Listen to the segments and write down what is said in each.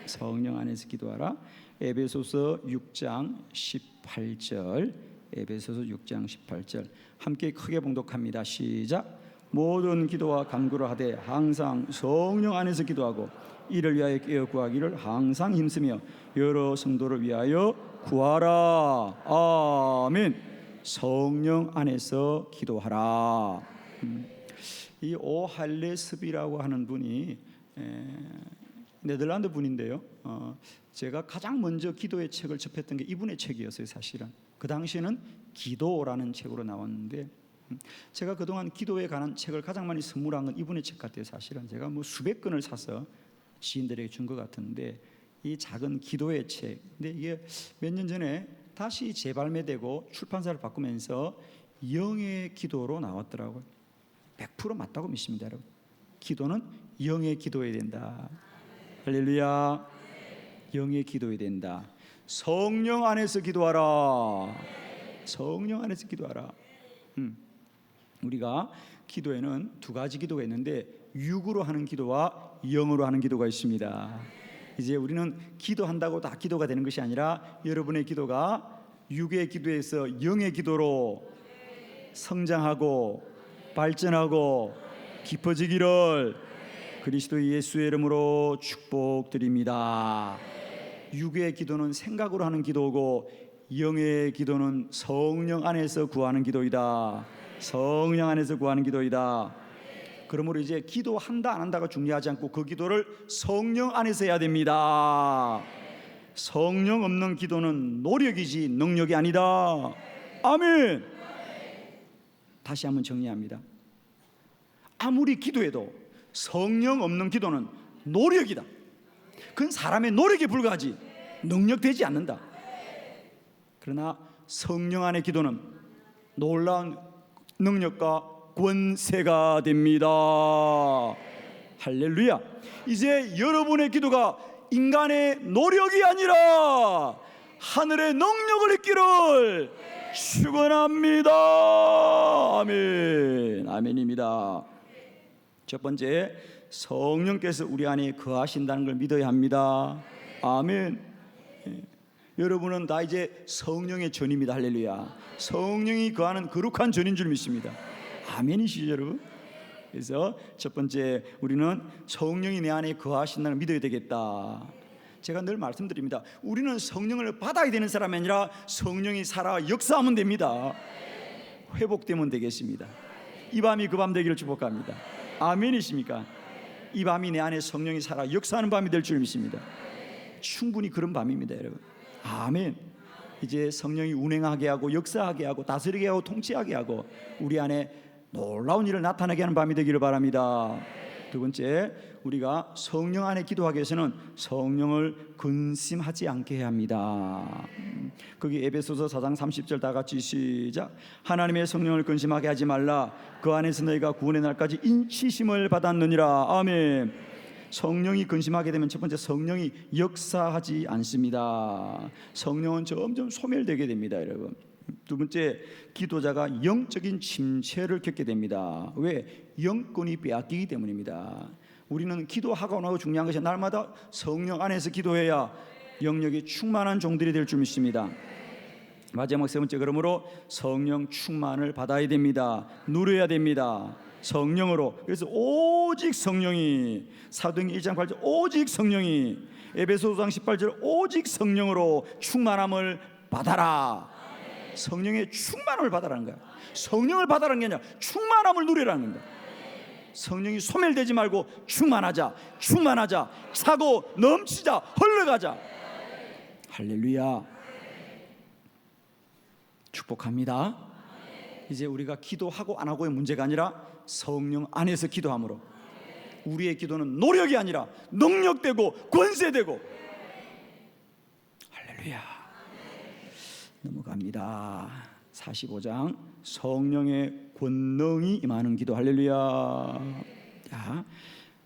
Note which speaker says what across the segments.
Speaker 1: 성령 안에서 기도하라. 에베소서 6장 18절. 에베소서 6장 18절 함께 크게 봉독합니다. 시작. 모든 기도와 간구를 하되 항상 성령 안에서 기도하고 이를 위하여 깨어 구하기를 항상 힘쓰며 여러 성도를 위하여 구하라. 아멘. 성령 안에서 기도하라. 이 오할레스비라고 하는 분이 네덜란드 분인데요. 제가 가장 먼저 기도의 책을 접했던 게 이분의 책이었어요. 사실은 그 당시에는 기도라는 책으로 나왔는데, 제가 그동안 기도에 관한 책을 가장 많이 선물한 건 이분의 책 같아요. 사실은 제가 뭐 수백 권을 사서 지인들에게 준 것 같은데, 이 작은 기도의 책, 근데 이게 몇 년 전에 다시 재발매되고 출판사를 바꾸면서 영의 기도로 나왔더라고요. 100% 맞다고 믿습니다, 여러분. 기도는 영의 기도해야 된다. 할렐루야. 영의 기도해야 된다. 성령 안에서 기도하라. 성령 안에서 기도하라. 우리가 기도에는 두 가지 기도가 있는데, 육으로 하는 기도와 영으로 하는 기도가 있습니다. 이제 우리는 기도한다고 다 기도가 되는 것이 아니라, 여러분의 기도가 육의 기도에서 영의 기도로 성장하고 발전하고 깊어지기를 그리스도 예수의 이름으로 축복드립니다. 육의 기도는 생각으로 하는 기도고, 영의 기도는 성령 안에서 구하는 기도이다. 성령 안에서 구하는 기도이다. 그러므로 이제 기도한다 안 한다가 중요하지 않고 그 기도를 성령 안에서 해야 됩니다. 성령 없는 기도는 노력이지 능력이 아니다. 아멘. 다시 한번 정리합니다. 아무리 기도해도 성령 없는 기도는 노력이다. 그건 사람의 노력에 불과하지 능력되지 않는다. 그러나 성령 안의 기도는 놀라운 능력과 권세가 됩니다. 할렐루야. 이제 여러분의 기도가 인간의 노력이 아니라 하늘의 능력을 입기를 축원합니다. 아멘. 아멘입니다. 첫 번째, 성령께서 우리 안에 거하신다는 걸 믿어야 합니다. 아멘. 여러분은 다 이제 성령의 전입니다. 할렐루야. 성령이 거하는 거룩한 전인 줄 믿습니다. 아멘이시죠, 여러분? 그래서 첫 번째, 우리는 성령이 내 안에 거하신다는 걸 믿어야 되겠다. 제가 늘 말씀드립니다. 우리는 성령을 받아야 되는 사람이 아니라 성령이 살아 역사하면 됩니다. 회복되면 되겠습니다. 이 밤이 그 밤 되기를 축복합니다. 아멘이십니까? 이 밤이 내 안에 성령이 살아 역사하는 밤이 될 줄 믿습니다. 충분히 그런 밤입니다, 여러분. 아멘. 이제 성령이 운행하게 하고 역사하게 하고 다스리게 하고 통치하게 하고 우리 안에 놀라운 일을 나타나게 하는 밤이 되기를 바랍니다. 두 번째, 우리가 성령 안에 기도하기 위해서는 성령을 근심하지 않게 해야 합니다. 거기 에베소서 4장 30절 다 같이 시작. 하나님의 성령을 근심하게 하지 말라. 그 안에서 너희가 구원의 날까지 인치심을 받았느니라. 아멘. 성령이 근심하게 되면 첫 번째, 성령이 역사하지 않습니다. 성령은 점점 소멸되게 됩니다, 여러분. 두 번째, 기도자가 영적인 침체를 겪게 됩니다. 왜? 영권이 빼앗기기 때문입니다. 우리는 기도하고 나고 중요한 것이 날마다 성령 안에서 기도해야 영역이 충만한 종들이 될 줄 믿습니다. 마지막 세 번째, 그러므로 성령 충만을 받아야 됩니다. 누려야 됩니다. 성령으로. 그래서 오직 성령이, 사도행전 1장 8절 오직 성령이, 에베소서 5장 18절 오직 성령으로 충만함을 받아라. 성령의 충만함을 받아라는 거야. 성령을 받아라는 게 아니라 충만함을 누리라는 겁니다. 성령이 소멸되지 말고 충만하자, 충만하자, 차고 넘치자, 흘러가자. 할렐루야. 축복합니다. 이제 우리가 기도하고 안 하고의 문제가 아니라 성령 안에서 기도함으로 우리의 기도는 노력이 아니라 능력되고 권세되고. 할렐루야. 넘어갑니다. 45장 성령의 권능이 임하는 기도. 할렐루야. 자,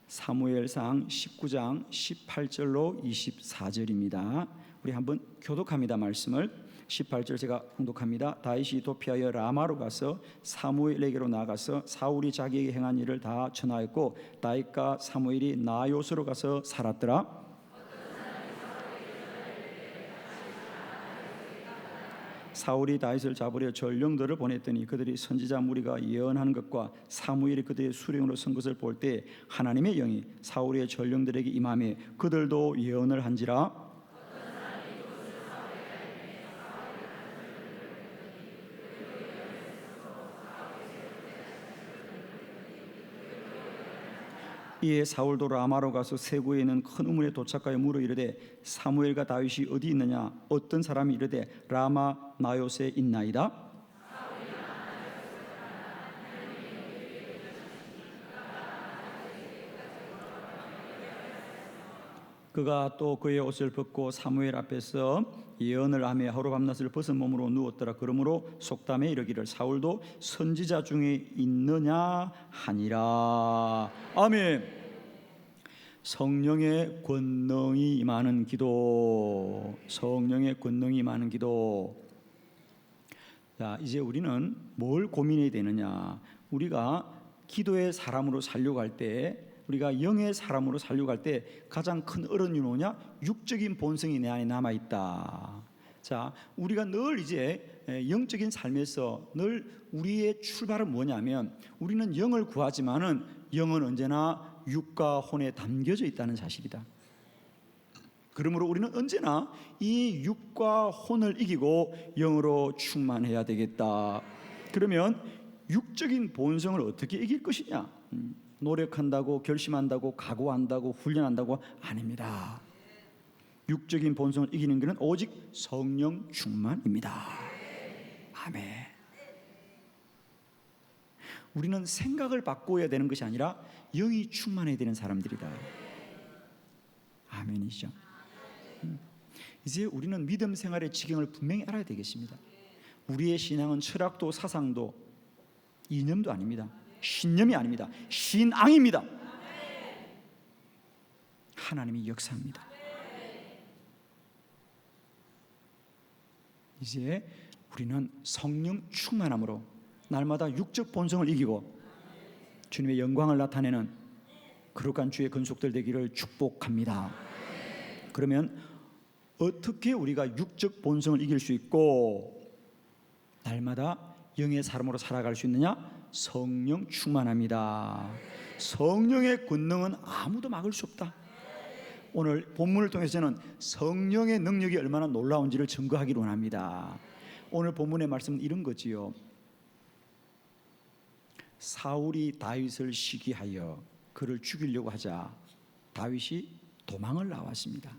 Speaker 1: 사무엘상 19장 18절로 24절입니다. 우리 한번 교독합니다. 말씀을 18절 제가 공독합니다. 다윗이 도피하여 라마로 가서 사무엘에게로 나가서 사울이 자기에게 행한 일을 다 전하였고 다윗과 사무엘이 나요스로 가서 살았더라. 사울이 다윗을 잡으려 전령들을 보냈더니 그들이 선지자 무리가 예언하는 것과 사무엘이 그들의 수령으로 선 것을 볼 때 하나님의 영이 사울의 전령들에게 임하매 그들도 예언을 한지라. 이에 사울도 라마로 가서 세구에 있는 큰 우물에 도착하여 물어 이르되 사무엘과 다윗이 어디 있느냐. 어떤 사람이 이르되 라마 나요세 있나이다. 그가 또 그의 옷을 벗고 사무엘 앞에서 예언을 하며 하루 밤낮을 벗은 몸으로 누웠더라. 그러므로 속담에 이르기를 사울도 선지자 중에 있느냐 하니라. 아멘. 성령의 권능이 임하는 기도. 성령의 권능이 임하는 기도. 자, 이제 우리는 뭘 고민해야 되느냐. 우리가 기도의 사람으로 살려고 할 때, 우리가 영의 사람으로 살려고 할 때 가장 큰 어려움이 뭐냐? 육적인 본성이 내 안에 남아 있다. 자, 우리가 늘 이제 영적인 삶에서 늘 우리의 출발은 뭐냐면 우리는 영을 구하지만은 영은 언제나 육과 혼에 담겨져 있다는 사실이다. 그러므로 우리는 언제나 이 육과 혼을 이기고 영으로 충만해야 되겠다. 그러면 육적인 본성을 어떻게 이길 것이냐? 노력한다고, 결심한다고, 각오한다고, 훈련한다고 아닙니다. 육적인 본성을 이기는 것은 오직 성령 충만입니다. 아멘. 우리는 생각을 바꿔야 되는 것이 아니라 영이 충만해야 되는 사람들이다. 아멘이죠. 이제 우리는 믿음 생활의 지경을 분명히 알아야 되겠습니다. 우리의 신앙은 철학도 사상도 이념도 아닙니다. 신념이 아닙니다. 신앙입니다. 하나님이 역사합니다. 이제 우리는 성령 충만함으로 날마다 육적 본성을 이기고 주님의 영광을 나타내는 거룩한 주의 건속들 되기를 축복합니다. 그러면 어떻게 우리가 육적 본성을 이길 수 있고 날마다 영의 사람으로 살아갈 수 있느냐? 성령 충만합니다. 성령의 권능은 아무도 막을 수 없다. 오늘 본문을 통해서 저는 성령의 능력이 얼마나 놀라운지를 증거하기를 원합니다. 오늘 본문의 말씀은 이런 거지요. 사울이 다윗을 시기하여 그를 죽이려고 하자 다윗이 도망을 나왔습니다.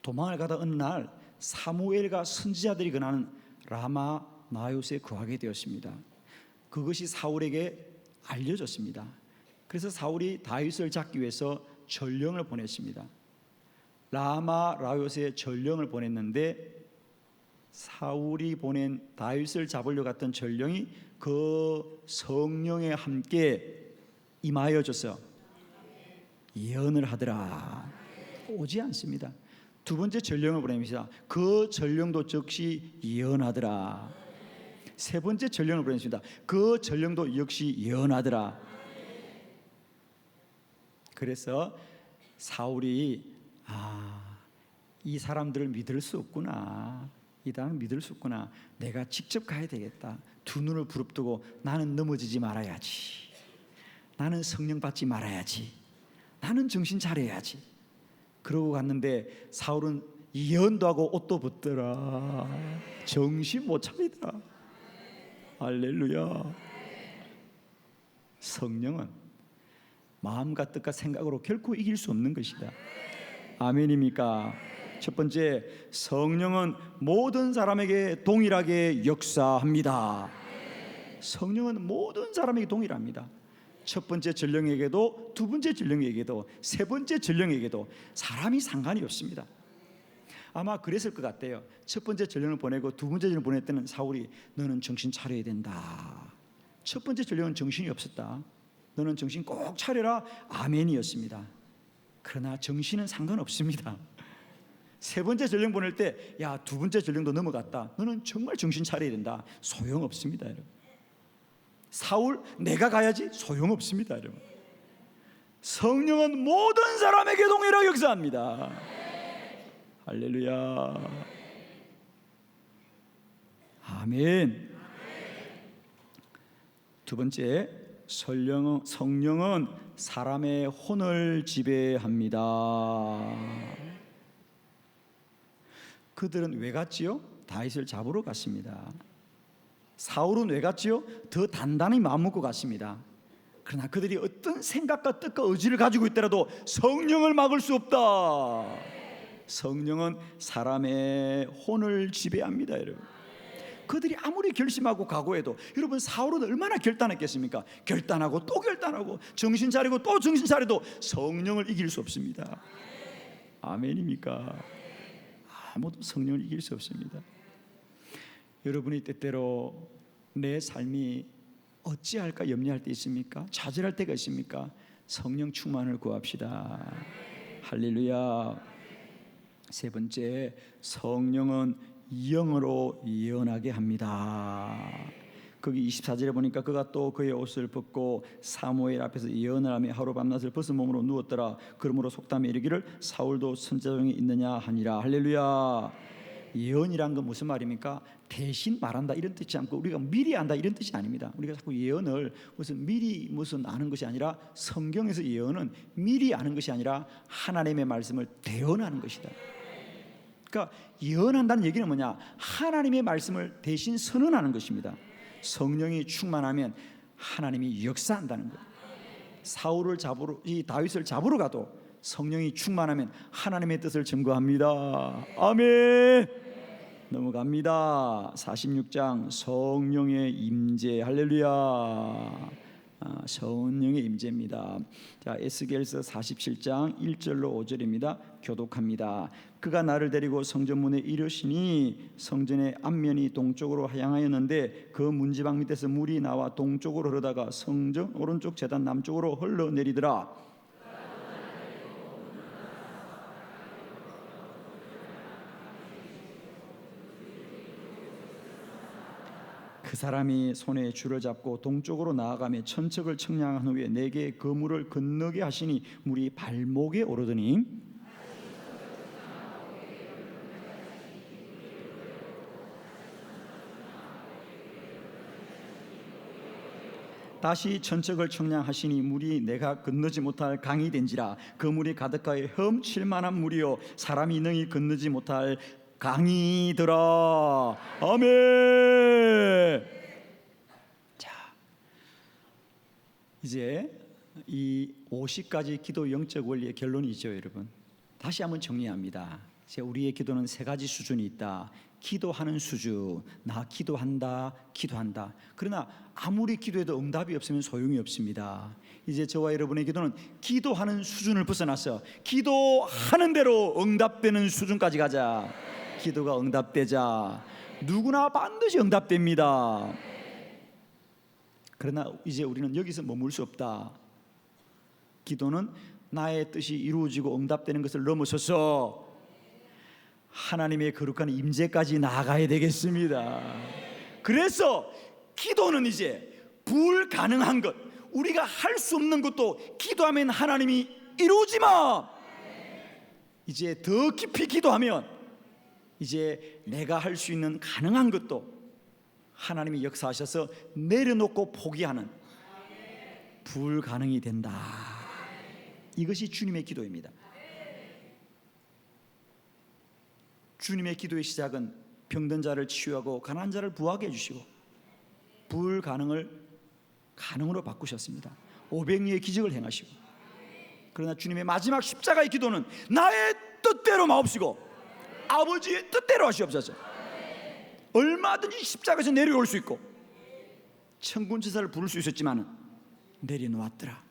Speaker 1: 도망을 가다 어느 날 사무엘과 선지자들이 거하는 라마 나요스에 거하게 되었습니다. 그것이 사울에게 알려졌습니다. 그래서 사울이 다윗을 잡기 위해서 전령을 보냈습니다. 라마 나요스에 전령을 보냈는데 사울이 보낸 다윗을 잡으려 갔던 전령이 그 성령에 함께 임하여져서 예언을 하더라. 오지 않습니다. 두 번째 전령을 보냅니다. 그 전령도 즉시 예언하더라. 세 번째 전령을 보냈습니다. 그 전령도 역시 예언하더라. 그래서 사울이 이 사람들을 믿을 수 없구나. 이 사람을 믿을 수 없구나. 내가 직접 가야 되겠다. 두 눈을 부릅뜨고 나는 넘어지지 말아야지. 나는 성령 받지 말아야지. 나는 정신 차려야지. 그러고 갔는데 사울은 예언도 하고 옷도 벗더라. 정신 못 차리더라. 할렐루야. 성령은 마음과 뜻과 생각으로 결코 이길 수 없는 것이다. 아멘입니까? 첫 번째, 성령은 모든 사람에게 동일하게 역사합니다. 성령은 모든 사람에게 동일합니다. 첫 번째 전령에게도 두 번째 전령에게도 세 번째 전령에게도 사람이 상관이 없습니다. 아마 그랬을 것 같아요. 첫 번째 전령을 보내고 두 번째 전령을 보낼 때는 사울이 너는 정신 차려야 된다. 첫 번째 전령은 정신이 없었다. 너는 정신 꼭 차려라. 아멘이었습니다. 그러나 정신은 상관없습니다. 세 번째 전령 보낼 때 야, 두 번째 전령도 넘어갔다. 너는 정말 정신 차려야 된다. 소용없습니다, 여러분. 사울 내가 가야지. 소용없습니다, 여러분. 성령은 모든 사람에게 동일하게 역사합니다. 할렐루야. 아멘. 두 번째, 성령은 사람의 혼을 지배합니다. 그들은 왜 갔지요? 다윗을 잡으러 갔습니다. 사울은 왜 갔지요? 더 단단히 마음먹고 갔습니다. 그러나 그들이 어떤 생각과 뜻과 의지를 가지고 있더라도 성령을 막을 수 없다. 성령은 사람의 혼을 지배합니다, 여러분. 그들이 아무리 결심하고 각오해도, 여러분 사울은 얼마나 결단했겠습니까? 결단하고 또 결단하고 정신 차리고 또 정신 차려도 성령을 이길 수 없습니다. 아멘입니까? 아무도 성령을 이길 수 없습니다. 여러분이 때때로 내 삶이 어찌할까 염려할 때 있습니까? 좌절할 때가 있습니까? 성령 충만을 구합시다. 할렐루야. 세 번째, 성령은 영으로 예언하게 합니다. 거기 24절에 보니까 그가 또 그의 옷을 벗고 사무엘 앞에서 예언을 하며 하루 밤낮을 벗은 몸으로 누웠더라. 그러므로 속담에 이르기를 사울도 선지자 중에 있느냐 하니라. 할렐루야. 예언이란 건 무슨 말입니까? 대신 말한다 이런 뜻이 않고 우리가 미리 안다 이런 뜻이 아닙니다. 우리가 자꾸 예언을 무슨 미리 무슨 아는 것이 아니라, 성경에서 예언은 미리 아는 것이 아니라 하나님의 말씀을 대언하는 것이다. 그러니까 예언한다는 얘기는 뭐냐? 하나님의 말씀을 대신 선언하는 것입니다. 성령이 충만하면 하나님이 역사한다는 거예요. 사울을 잡으러, 이 다윗을 잡으러 가도 성령이 충만하면 하나님의 뜻을 증거합니다. 아멘. 넘어갑니다. 46장 성령의 임재. 할렐루야. 성령의 임재입니다. 자, 에스겔서 47장 1절로 5절입니다. 교독합니다. 그가 나를 데리고 성전문에 이르시니 성전의 앞면이 동쪽으로 향하였는데 그 문지방 밑에서 물이 나와 동쪽으로 흐르다가 성전 오른쪽 제단 남쪽으로 흘러내리더라. 그 사람이 손에 줄을 잡고 동쪽으로 나아가며 천척을 청량한 후에 내게 그 물을 건너게 하시니 물이 발목에 오르더니 다시 천척을 청량하시니 물이 내가 건너지 못할 강이 된지라. 그 물이 가득하여 험칠 만한 물이요 사람이 능히 건너지 못할 강이더라. 아멘. 자, 이제 이 50가지 기도 영적 원리의 결론이죠, 여러분. 다시 한번 정리합니다. 우리의 기도는 세 가지 수준이 있다. 기도하는 수준, 나 기도한다. 그러나 아무리 기도해도 응답이 없으면 소용이 없습니다. 이제 저와 여러분의 기도는 기도하는 수준을 벗어나서 기도하는 대로 응답되는 수준까지 가자. 기도가 응답되자. 누구나 반드시 응답됩니다. 그러나 이제 우리는 여기서 머물 수 없다. 기도는 나의 뜻이 이루어지고 응답되는 것을 넘어서서 하나님의 거룩한 임재까지 나아가야 되겠습니다. 그래서 기도는 이제 불가능한 것, 우리가 할 수 없는 것도 기도하면 하나님이 이루어지마. 이제 더 깊이 기도하면 이제 내가 할 수 있는 가능한 것도 하나님이 역사하셔서 내려놓고 포기하는 불가능이 된다. 이것이 주님의 기도입니다. 주님의 기도의 시작은 병든 자를 치유하고 가난한 자를 부하게 해주시고 불가능을 가능으로 바꾸셨습니다. 500리의 기적을 행하시고. 그러나 주님의 마지막 십자가의 기도는 나의 뜻대로 마옵시고 아버지의 뜻대로 하시옵소서. 얼마든지 십자가에서 내려올 수 있고 천군천사를 부를 수 있었지만 내려놓았더라.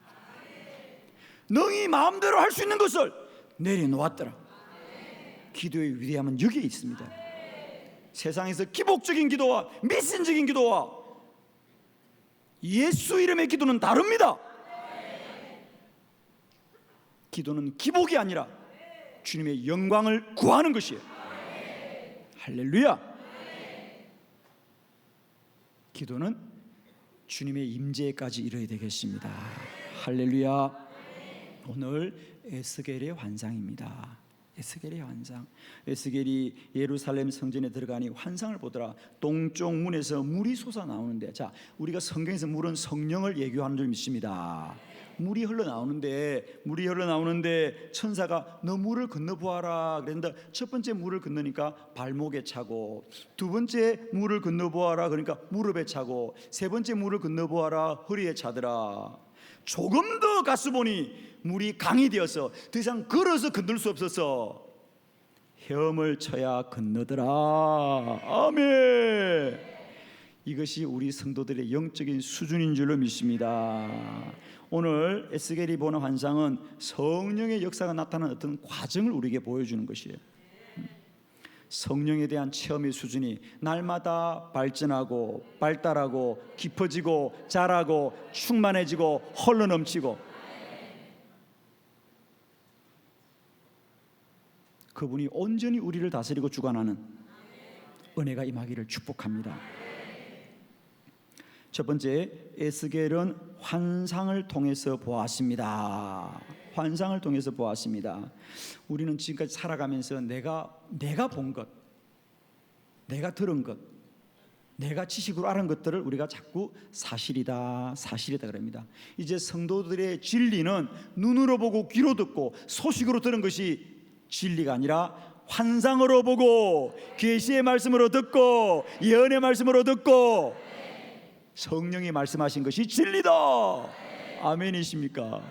Speaker 1: 너희 마음대로 할 수 있는 것을 내려놓았더라. 기도의 위대함은 여기에 있습니다. 세상에서 기복적인 기도와 미신적인 기도와 예수 이름의 기도는 다릅니다. 기도는 기복이 아니라 주님의 영광을 구하는 것이에요. 할렐루야. 기도는 주님의 임재까지 이르게 되겠습니다. 할렐루야. 오늘 에스겔의 환상입니다. 에스겔의 환상. 에스겔이 예루살렘 성전에 들어가니 환상을 보더라. 동쪽 문에서 물이 솟아 나오는데, 자, 우리가 성경에서 물은 성령을 예표하는 줄 믿습니다. 물이 흘러나오는데 천사가 너 물을 건너보아라 그랬는데, 첫 번째 물을 건너니까 발목에 차고, 두 번째 물을 건너보아라 그러니까 무릎에 차고, 세 번째 물을 건너보아라 허리에 차더라. 조금 더 가서 보니 물이 강이 되어서 더 이상 걸어서 건널 수 없어서 헤엄을 쳐야 건너더라. 아멘. 이것이 우리 성도들의 영적인 수준인 줄로 믿습니다. 오늘 에스겔이 보는 환상은 성령의 역사가 나타나는 어떤 과정을 우리에게 보여주는 것이에요. 성령에 대한 체험의 수준이 날마다 발전하고 발달하고 깊어지고 자라고 충만해지고 흘러넘치고, 그분이 온전히 우리를 다스리고 주관하는 은혜가 임하기를 축복합니다. 첫 번째, 에스겔은 환상을 통해서 보았습니다. 환상을 통해서 보았습니다. 우리는 지금까지 살아가면서 내가 본 것, 내가 들은 것, 내가 지식으로 아는 것들을 우리가 자꾸 사실이다 그럽니다. 이제 성도들의 진리는 눈으로 보고 귀로 듣고 소식으로 들은 것이 진리가 아니라 환상으로 보고 계시의 말씀으로 듣고 예언의 말씀으로 듣고 성령이 말씀하신 것이 진리다. 아멘이십니까?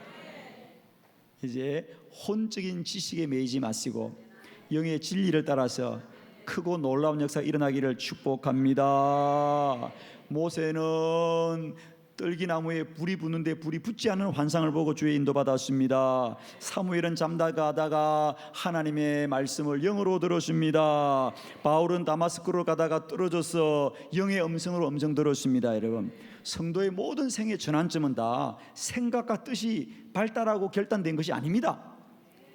Speaker 1: 이제 혼적인 지식에 매이지 마시고 영의 진리를 따라서 크고 놀라운 역사가 일어나기를 축복합니다. 모세는 떨기나무에 불이 붙는데 불이 붙지 않는 환상을 보고 주의 인도받았습니다. 사무엘은 잠다가 하다가 하나님의 말씀을 영으로 들었습니다. 바울은 다마스크로 가다가 떨어져서 영의 음성으로 음성 들었습니다. 여러분, 성도의 모든 생의 전환점은 다 생각과 뜻이 발달하고 결단된 것이 아닙니다.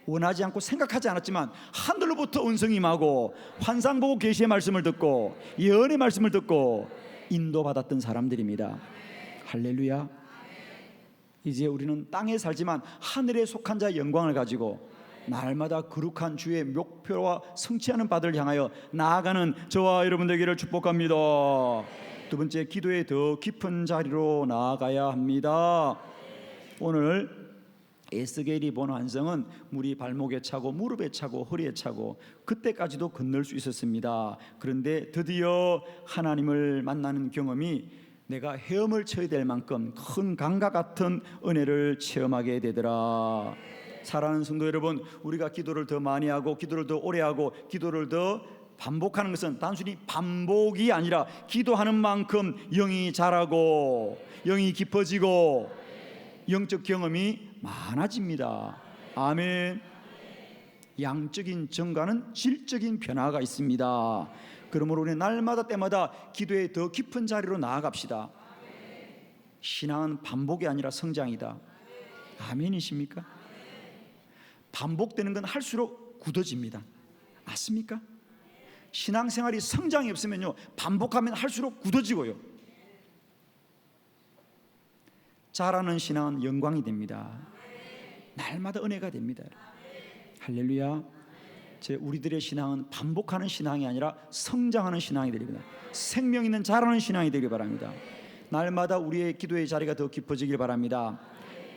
Speaker 1: 원하지 않고 생각하지 않았지만 하늘로부터 음성이 임하고 환상 보고 계시의 말씀을 듣고 예언의 말씀을 듣고 인도받았던 사람들입니다. 할렐루야. 이제 우리는 땅에 살지만 하늘에 속한 자의 영광을 가지고 날마다 거룩한 주의 목표와 성취하는 바들을 향하여 나아가는 저와 여러분 되기를 축복합니다. 두 번째, 기도의 더 깊은 자리로 나아가야 합니다. 오늘 에스겔이 본 환상은 물이 발목에 차고 무릎에 차고 허리에 차고 그때까지도 건널 수 있었습니다. 그런데 드디어 하나님을 만나는 경험이 내가 헤엄을 쳐야 될 만큼 큰 강과 같은 은혜를 체험하게 되더라. 사랑하는 성도 여러분, 우리가 기도를 더 많이 하고 기도를 더 오래 하고 기도를 더 반복하는 것은 단순히 반복이 아니라 기도하는 만큼 영이 자라고 영이 깊어지고 영적 경험이 많아집니다. 아멘. 양적인 증가는 질적인 변화가 있습니다. 그러므로 우리는 날마다 때마다 기도의 더 깊은 자리로 나아갑시다. 신앙은 반복이 아니라 성장이다. 아멘이십니까? 반복되는 건 할수록 굳어집니다. 맞습니까? 신앙생활이 성장이 없으면요, 반복하면 할수록 굳어지고요. 자라는 신앙은 영광이 됩니다. 날마다 은혜가 됩니다. 할렐루야. 우리들의 신앙은 반복하는 신앙이 아니라 성장하는 신앙이 되리라. 생명 있는 자라는 신앙이 되길 바랍니다. 날마다 우리의 기도의 자리가 더 깊어지길 바랍니다.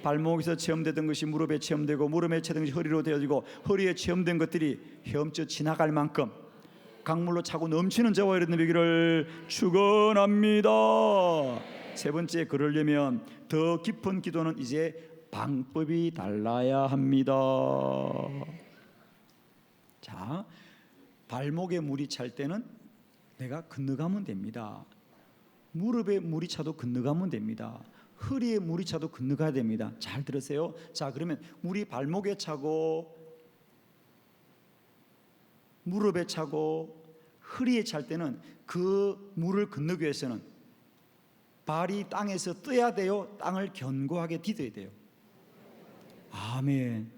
Speaker 1: 발목에서 체험되던 것이 무릎에 체험되고 무릎에 체험된 것이 허리로 되어지고 허리에 체험된 것들이 헤엄쳐 지나갈 만큼 강물로 차고 넘치는 저와 여러분 되기를 축원합니다. 세 번째, 그러려면 더 깊은 기도는 이제 방법이 달라야 합니다. 자, 발목에 물이 찰 때는 내가 건너가면 됩니다. 무릎에 물이 차도 건너가면 됩니다. 허리에 물이 차도 건너가야 됩니다. 잘 들으세요. 자, 그러면 물이 발목에 차고 무릎에 차고 허리에 찰 때는 그 물을 건너기 위해서는 발이 땅에서 떠야 돼요? 땅을 견고하게 디뎌야 돼요? 아멘.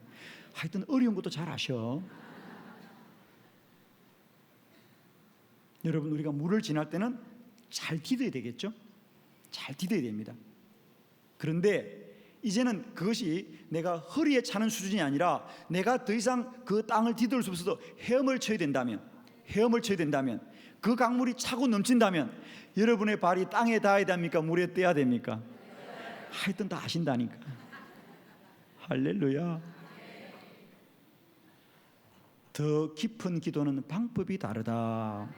Speaker 1: 하여튼 어려운 것도 잘 아셔. 여러분, 우리가 물을 지날 때는 잘 디뎌야 되겠죠? 잘 디뎌야 됩니다. 그런데 이제는 그것이 내가 허리에 차는 수준이 아니라 내가 더 이상 그 땅을 뒤돌 수 없어서 헤엄을 쳐야 된다면, 그 강물이 차고 넘친다면 여러분의 발이 땅에 닿아야 됩니까? 물에 떼야 됩니까? 하여튼 다 아신다니까. 할렐루야. 더 깊은 기도는 방법이 다르다.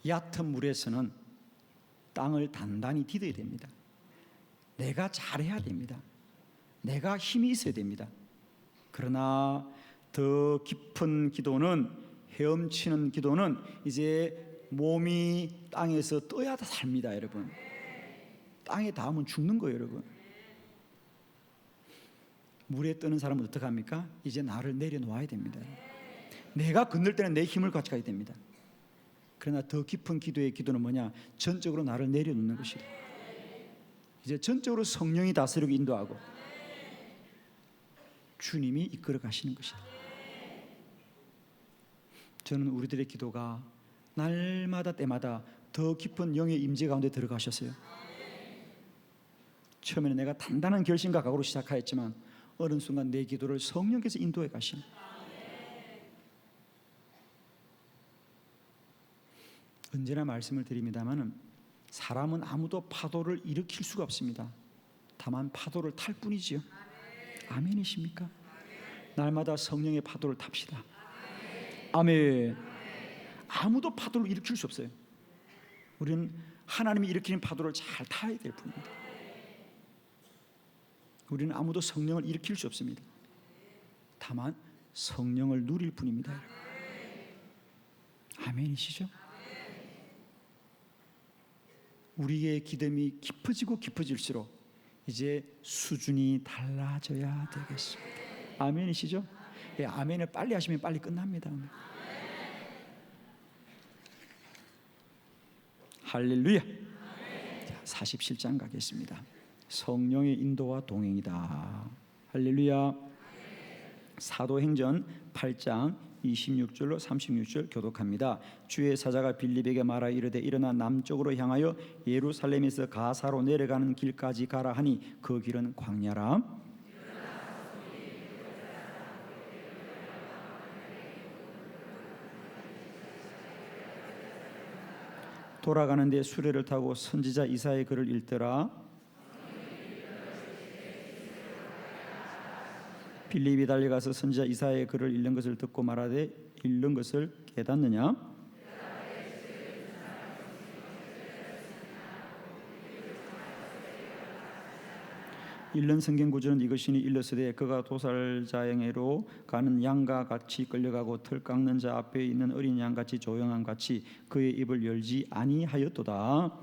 Speaker 1: 얕은 물에서는 땅을 단단히 디뎌야 됩니다. 내가 잘해야 됩니다. 내가 힘이 있어야 됩니다. 그러나 더 깊은 기도는, 헤엄치는 기도는 이제 몸이 땅에서 떠야 삽니다. 여러분, 땅에 닿으면 죽는 거예요. 여러분, 물에 뜨는 사람은 어떻게 합니까? 이제 나를 내려놓아야 됩니다. 내가 건널 때는 내 힘을 가져가야 됩니다. 그러나 더 깊은 기도의 기도는 뭐냐? 전적으로 나를 내려놓는 것이다. 이제 전적으로 성령이 다스리고 인도하고 주님이 이끌어 가시는 것이다. 저는 우리들의 기도가 날마다 때마다 더 깊은 영의 임재 가운데 들어가셨어요. 처음에는 내가 단단한 결심과 각오로 시작하였지만 어느 순간 내 기도를 성령께서 인도해 가시는. 언제나 말씀을 드립니다마는 사람은 아무도 파도를 일으킬 수가 없습니다. 다만 파도를 탈 뿐이지요. 아멘이십니까? 날마다 성령의 파도를 탑시다. 아멘. 아무도 파도를 일으킬 수 없어요. 우리는 하나님이 일으키는 파도를 잘 타야 될 뿐입니다. 우리는 아무도 성령을 일으킬 수 없습니다. 다만 성령을 누릴 뿐입니다. 아멘이시죠? 우리의 기도이 깊어지고 깊어질수록 이제 수준이 달라져야 되겠습니다. 아멘이시죠? 예, 아멘을 빨리 하시면 빨리 끝납니다. 할렐루야. 자, 47장 가겠습니다. 성령의 인도와 동행이다. 할렐루야. 사도행전 8장 26절로 36절 교독합니다. 주의 사자가 빌립에게 말하 이르되 일어나 남쪽으로 향하여 예루살렘에서 가사로 내려가는 길까지 가라 하니 그 길은 광야라. 돌아가는데 수레를 타고 선지자 이사야의 글을 읽더라. 빌립이 달려가서 선지자 이사야의 글을 읽는 것을 듣고 말하되 읽는 것을 깨닫느냐? 읽는 성경 구절은 이것이니 일렀으되 그가 도살자에게로 가는 양과 같이 끌려가고 털 깎는 자 앞에 있는 어린 양같이 조용한 같이 그의 입을 열지 아니하였도다.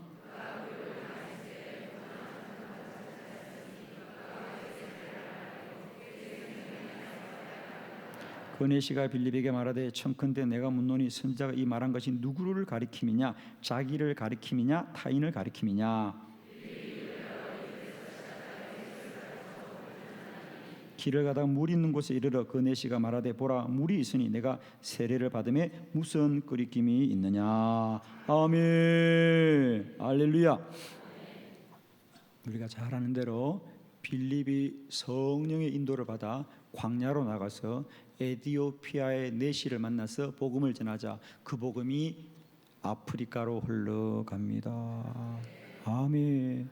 Speaker 1: 그네시가 빌립에게 말하되 청컨대 내가 묻노니 선지자가 이 말한 것이 누구를 가리킴이냐? 자기를 가리킴이냐? 타인을 가리킴이냐? 길을 가다가 물 있는 곳에 이르러 그네시가 말하되 보라 물이 있으니 내가 세례를 받음에 무슨 끓이김이 있느냐? 아멘. 할렐루야. 우리가 잘 아는 대로 빌립이 성령의 인도를 받아 광야로 나가서 에티오피아의 네시를 만나서 복음을 전하자 그 복음이 아프리카로 흘러갑니다. 아멘.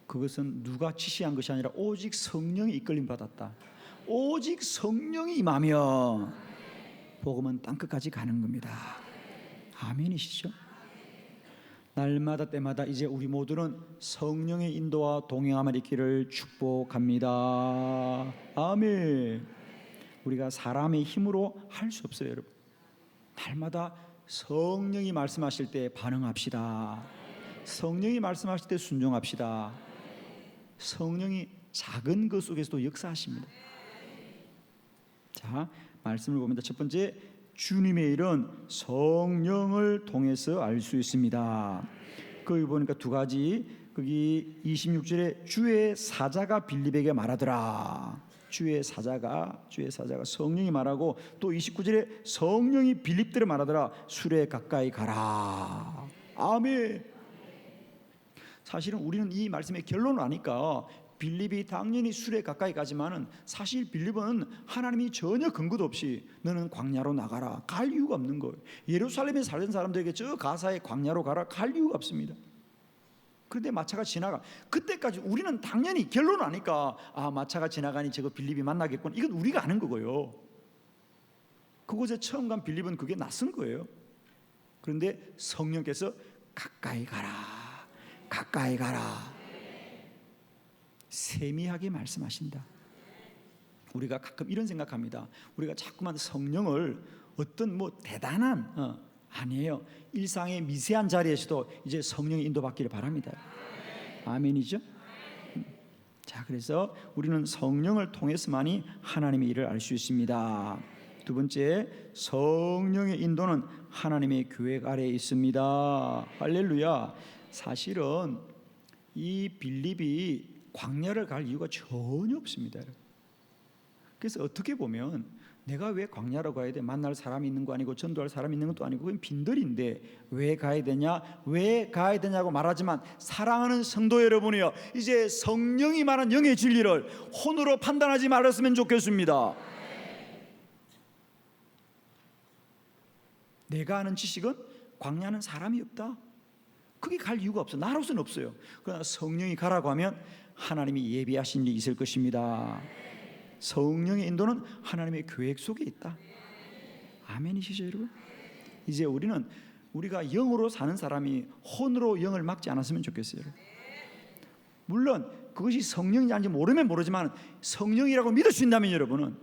Speaker 1: 그것은 누가 지시한 것이 아니라 오직 성령이 이끌림 받았다. 오직 성령이 임하면 복음은 땅끝까지 가는 겁니다. 아멘이시죠? 날마다 때마다 이제 우리 모두는 성령의 인도와 동행함을 있기를 축복합니다. 아멘. 우리가 사람의 힘으로 할 수 없어요, 여러분. 날마다 성령이 말씀하실 때 반응합시다. 성령이 말씀하실 때 순종합시다. 성령이 작은 것 속에서도 역사하십니다. 자, 말씀을 봅니다. 첫 번째, 주님의 일은 성령을 통해서 알 수 있습니다. 거기 보니까 두 가지. 거기 26절에 주의 사자가 빌립에게 말하더라. 주의 사자가 성령이 말하고 또 29절에 성령이 빌립들을 말하더라. 수레 가까이 가라. 아멘. 사실은 우리는 이 말씀의 결론을 아니까 빌립이 당연히 술에 가까이 가지만은 사실 빌립은 하나님이 전혀 근거도 없이 너는 광야로 나가라 갈 이유가 없는 거예요. 예루살렘에 살던 사람들에게 저 가사에 광야로 가라 갈 이유가 없습니다. 그런데 마차가 지나가. 그때까지 우리는 당연히 결론을 아니까 마차가 지나가니 저거 빌립이 만나겠구나. 이건 우리가 아는 거고요. 그곳에 처음 간 빌립은 그게 낯선 거예요. 그런데 성령께서 가까이 가라 가까이 가라 세미하게 말씀하신다. 우리가 가끔 이런 생각합니다. 우리가 자꾸만 성령을 어떤 대단한 아니에요. 일상의 미세한 자리에서도 이제 성령의 인도받기를 바랍니다. 아멘이죠? 자, 그래서 우리는 성령을 통해서만이 하나님의 일을 알 수 있습니다. 두 번째, 성령의 인도는 하나님의 계획 아래에 있습니다. 할렐루야. 사실은 이 빌립이 광야를 갈 이유가 전혀 없습니다. 그래서 어떻게 보면 내가 왜 광야로 가야 돼? 만날 사람이 있는 거 아니고 전도할 사람이 있는 것도 아니고 그건 빈들인데 왜 가야 되냐? 왜 가야 되냐고 말하지만 사랑하는 성도 여러분이요, 이제 성령이 말한 영의 진리를 혼으로 판단하지 말았으면 좋겠습니다. 내가 아는 지식은 광야는 사람이 없다. 그게 갈 이유가 없어. 나로서는 없어요. 그러나 성령이 가라고 하면 하나님이 예비하신 일이 있을 것입니다. 성령의 인도는 하나님의 계획 속에 있다. 아멘이시죠, 여러분? 이제 우리가 영으로 사는 사람이 혼으로 영을 막지 않았으면 좋겠어요. 물론 그것이 성령인지 아닌지 모르면 모르지만 성령이라고 믿으신다면 여러분은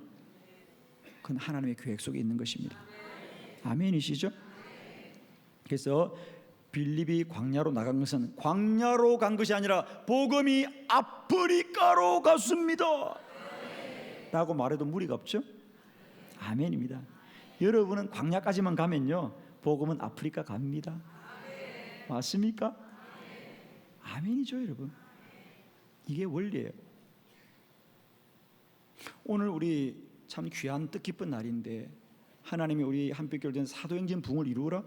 Speaker 1: 그건 하나님의 계획 속에 있는 것입니다. 아멘이시죠? 그래서 빌립이 광야로 나간 것은 광야로 간 것이 아니라 복음이 아프리카로 갔습니다 라고 말해도 무리가 없죠? 아멘입니다. 여러분은 광야까지만 가면요 복음은 아프리카 갑니다. 맞습니까? 아멘이죠, 여러분. 이게 원리예요. 오늘 우리 참 귀한 뜻깊은 날인데 하나님이 우리 한빛교회는 사도행전 부흥을 이루어라.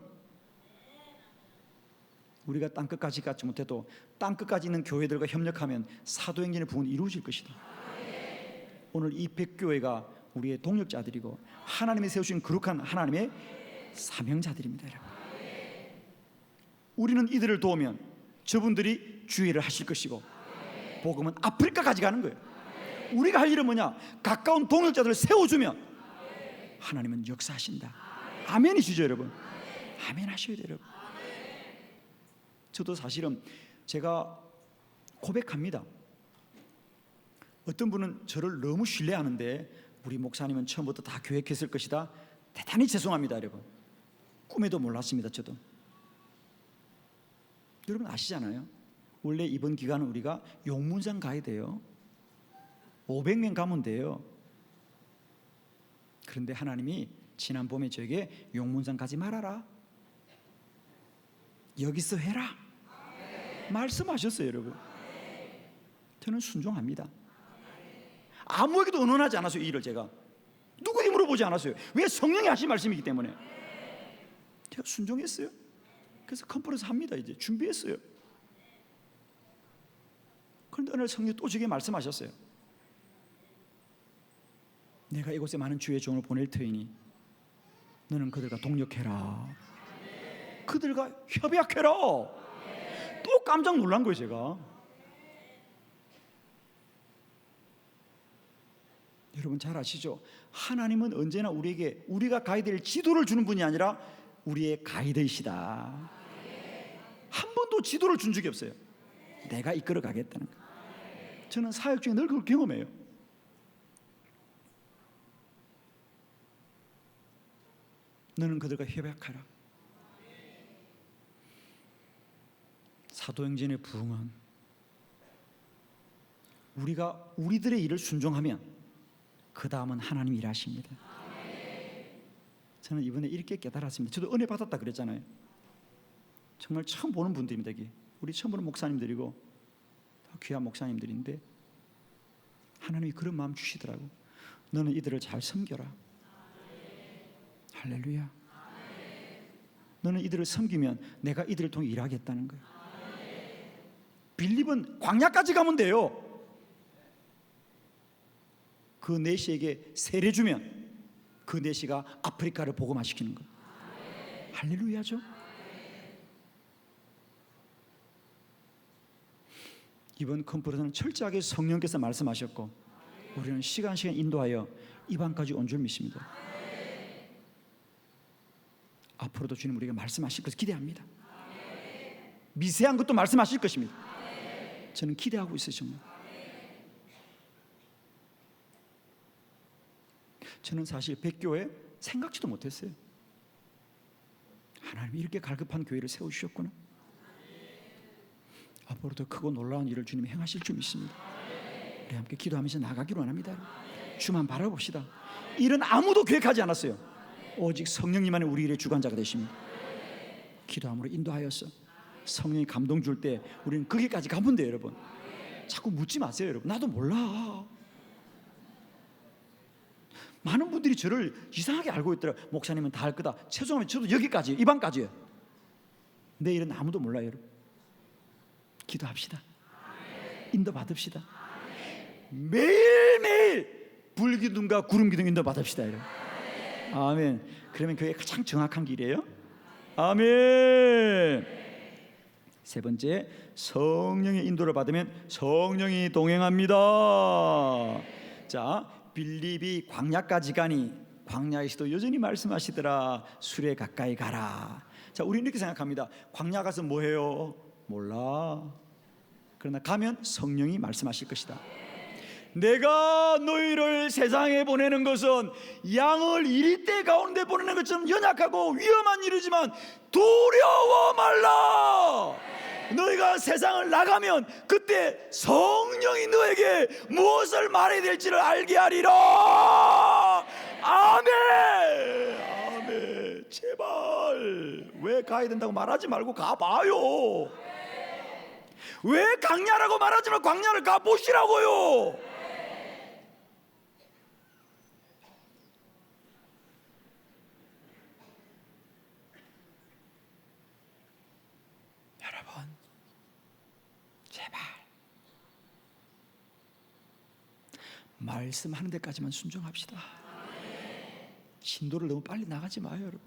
Speaker 1: 우리가 땅끝까지 가지 못해도 땅끝까지 있는 교회들과 협력하면 사도행전의 부흥을 이루어질 것이다. 오늘 이 백교회가 우리의 동력자들이고 하나님이 세우신 거룩한 하나님의 사명자들입니다. 여러분. 우리는 이들을 도우면 저분들이 주의를 하실 것이고 복음은 아프리카까지 가는 거예요. 우리가 할 일은 뭐냐? 가까운 동력자들을 세워주면 하나님은 역사하신다. 아멘이시죠, 여러분? 아멘 하셔야 돼요, 여러분. 저도 사실은 제가 고백합니다. 어떤 분은 저를 너무 신뢰하는데 우리 목사님은 처음부터 다 계획했을 것이다. 대단히 죄송합니다, 여러분. 꿈에도 몰랐습니다, 저도. 여러분 아시잖아요. 원래 이번 기간은 우리가 용문산 가야 돼요. 500명 가면 돼요. 그런데 하나님이 지난 봄에 저에게 용문산 가지 말아라, 여기서 해라 말씀하셨어요, 여러분. 저는 순종합니다. 아무에게도 언론하지 않았어요. 이 일을 제가 누구에게 물어보지 않았어요. 왜? 성령이 하신 말씀이기 때문에 제가 순종했어요. 그래서 컨퍼런스 합니다. 이제 준비했어요. 그런데 어느 날 성령이 또 저에게 말씀하셨어요. 내가 이곳에 많은 주의 종을 보낼 터이니 너는 그들과 동력해라, 그들과 협약해라. 또 깜짝 놀란 거예요, 제가. 여러분 잘 아시죠? 하나님은 언제나 우리에게 우리가 가야 될 지도를 주는 분이 아니라 우리의 가이드이시다. 한 번도 지도를 준 적이 없어요. 내가 이끌어 가겠다는 거. 저는 사역 중에 늘 그걸 경험해요. 너는 그들과 협약하라. 사도행전의 부흥은 우리가 우리들의 일을 순종하면 그 다음은 하나님이 일하십니다. 저는 이번에 이렇게 깨달았습니다. 저도 은혜 받았다 그랬잖아요. 정말 처음 보는 분들입니다. 여기 우리 처음 보는 목사님들이고 귀한 목사님들인데 하나님이 그런 마음 주시더라고. 너는 이들을 잘 섬겨라. 할렐루야. 너는 이들을 섬기면 내가 이들을 통해 일하겠다는 거예요. 빌립은 광야까지 가면 돼요. 그 내시에게 세례 주면 그 내시가 아프리카를 복음화시키는 거예요. 할렐루야죠. 이번 컨퍼런스는 철저하게 성령께서 말씀하셨고 우리는 시간 인도하여 이방까지 온 줄 믿습니다. 앞으로도 주님 우리가 말씀하실 것을 기대합니다. 미세한 것도 말씀하실 것입니다. 저는 기대하고 있어요. 정말. 저는 사실 백교회 생각지도 못했어요. 하나님이 이렇게 갈급한 교회를 세우셨구나. 앞으로도 크고 놀라운 일을 주님이 행하실 줄 믿습니다. 우리 함께 기도하면서 나가기로 합니다. 주만 바라봅시다. 일은 아무도 계획하지 않았어요. 오직 성령님만이 우리 일의 주관자가 되십니다. 기도함으로 인도하여서 성령이 감동 줄 때 우리는 거기까지 가면 돼요. 여러분 자꾸 묻지 마세요. 여러분 나도 몰라. 많은 분들이 저를 이상하게 알고 있더라고요. 목사님은 다 할 거다. 최소한 저도 여기까지 이방까지예요. 내 일은 아무도 몰라요. 여러분 기도합시다. 인도 받읍시다. 매일매일 불기둥과 구름기둥 인도 받읍시다. 여러분. 아멘. 그러면 그게 가장 정확한 길이에요. 아멘. 세 번째, 성령의 인도를 받으면 성령이 동행합니다. 자, 빌립이 광야까지 가니 광야에서도 여전히 말씀하시더라. 술에 가까이 가라. 자, 우리는 이렇게 생각합니다. 광야 가서 뭐 해요? 몰라. 그러나 가면 성령이 말씀하실 것이다. 내가 너희를 세상에 보내는 것은 양을 이리떼 가운데 보내는 것처럼 연약하고 위험한 일이지만 두려워 말라. 너희가 세상을 나가면 그때 성령이 너에게 무엇을 말해야 될지를 알게 하리라. 아멘. 아멘. 제발 왜 가야 된다고 말하지 말고 가봐요. 왜 광야라고 말하지 말고 광야를 가보시라고요. 말씀하는 데까지만 순종합시다. 신도를 너무 빨리 나가지 마요. 여러분.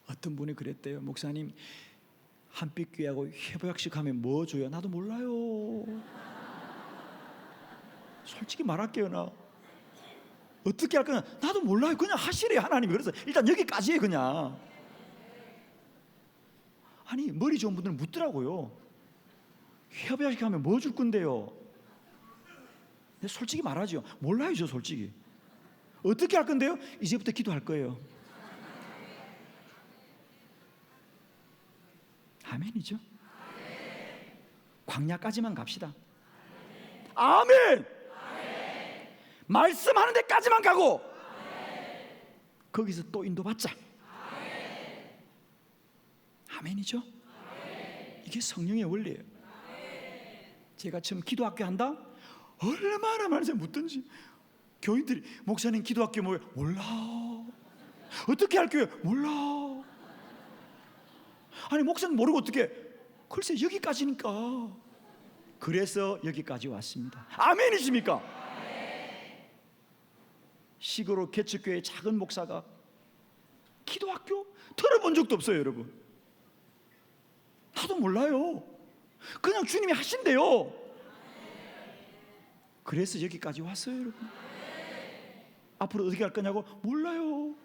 Speaker 1: 어떤 분이 그랬대요. 목사님 한빛교회하고 회복학식 하면 뭐 줘요? 나도 몰라요. 솔직히 말할게요. 나 어떻게 할 거냐? 나도 몰라요. 그냥 하시래요. 하나님이. 그래서 일단 여기까지예요. 그냥. 아니 머리 좋은 분들은 묻더라고요. 협약식 하면 뭐 줄 건데요? 솔직히 말하죠. 몰라요. 저 솔직히 어떻게 할 건데요? 이제부터 기도할 거예요. 아멘이죠. 광야까지만 갑시다. 아멘. 말씀하는 데까지만 가고 거기서 또 인도받자. 아멘이죠. 이게 성령의 원리예요. 제가 처음 기도학교 한다? 얼마나 많은 사람이 묻던지. 교인들이 목사님 기도학교 뭐예요? 몰라. 어떻게 할게요? 몰라. 아니 목사님 모르고 어떻게? 글쎄 여기까지니까. 그래서 여기까지 왔습니다. 아멘이십니까? 시골 개척교회 작은 목사가 기도학교 들어본 적도 없어요. 여러분 나도 몰라요. 그냥 주님이 하신대요. 그래서 여기까지 왔어요. 여러분 앞으로 어떻게 할 거냐고 몰라요.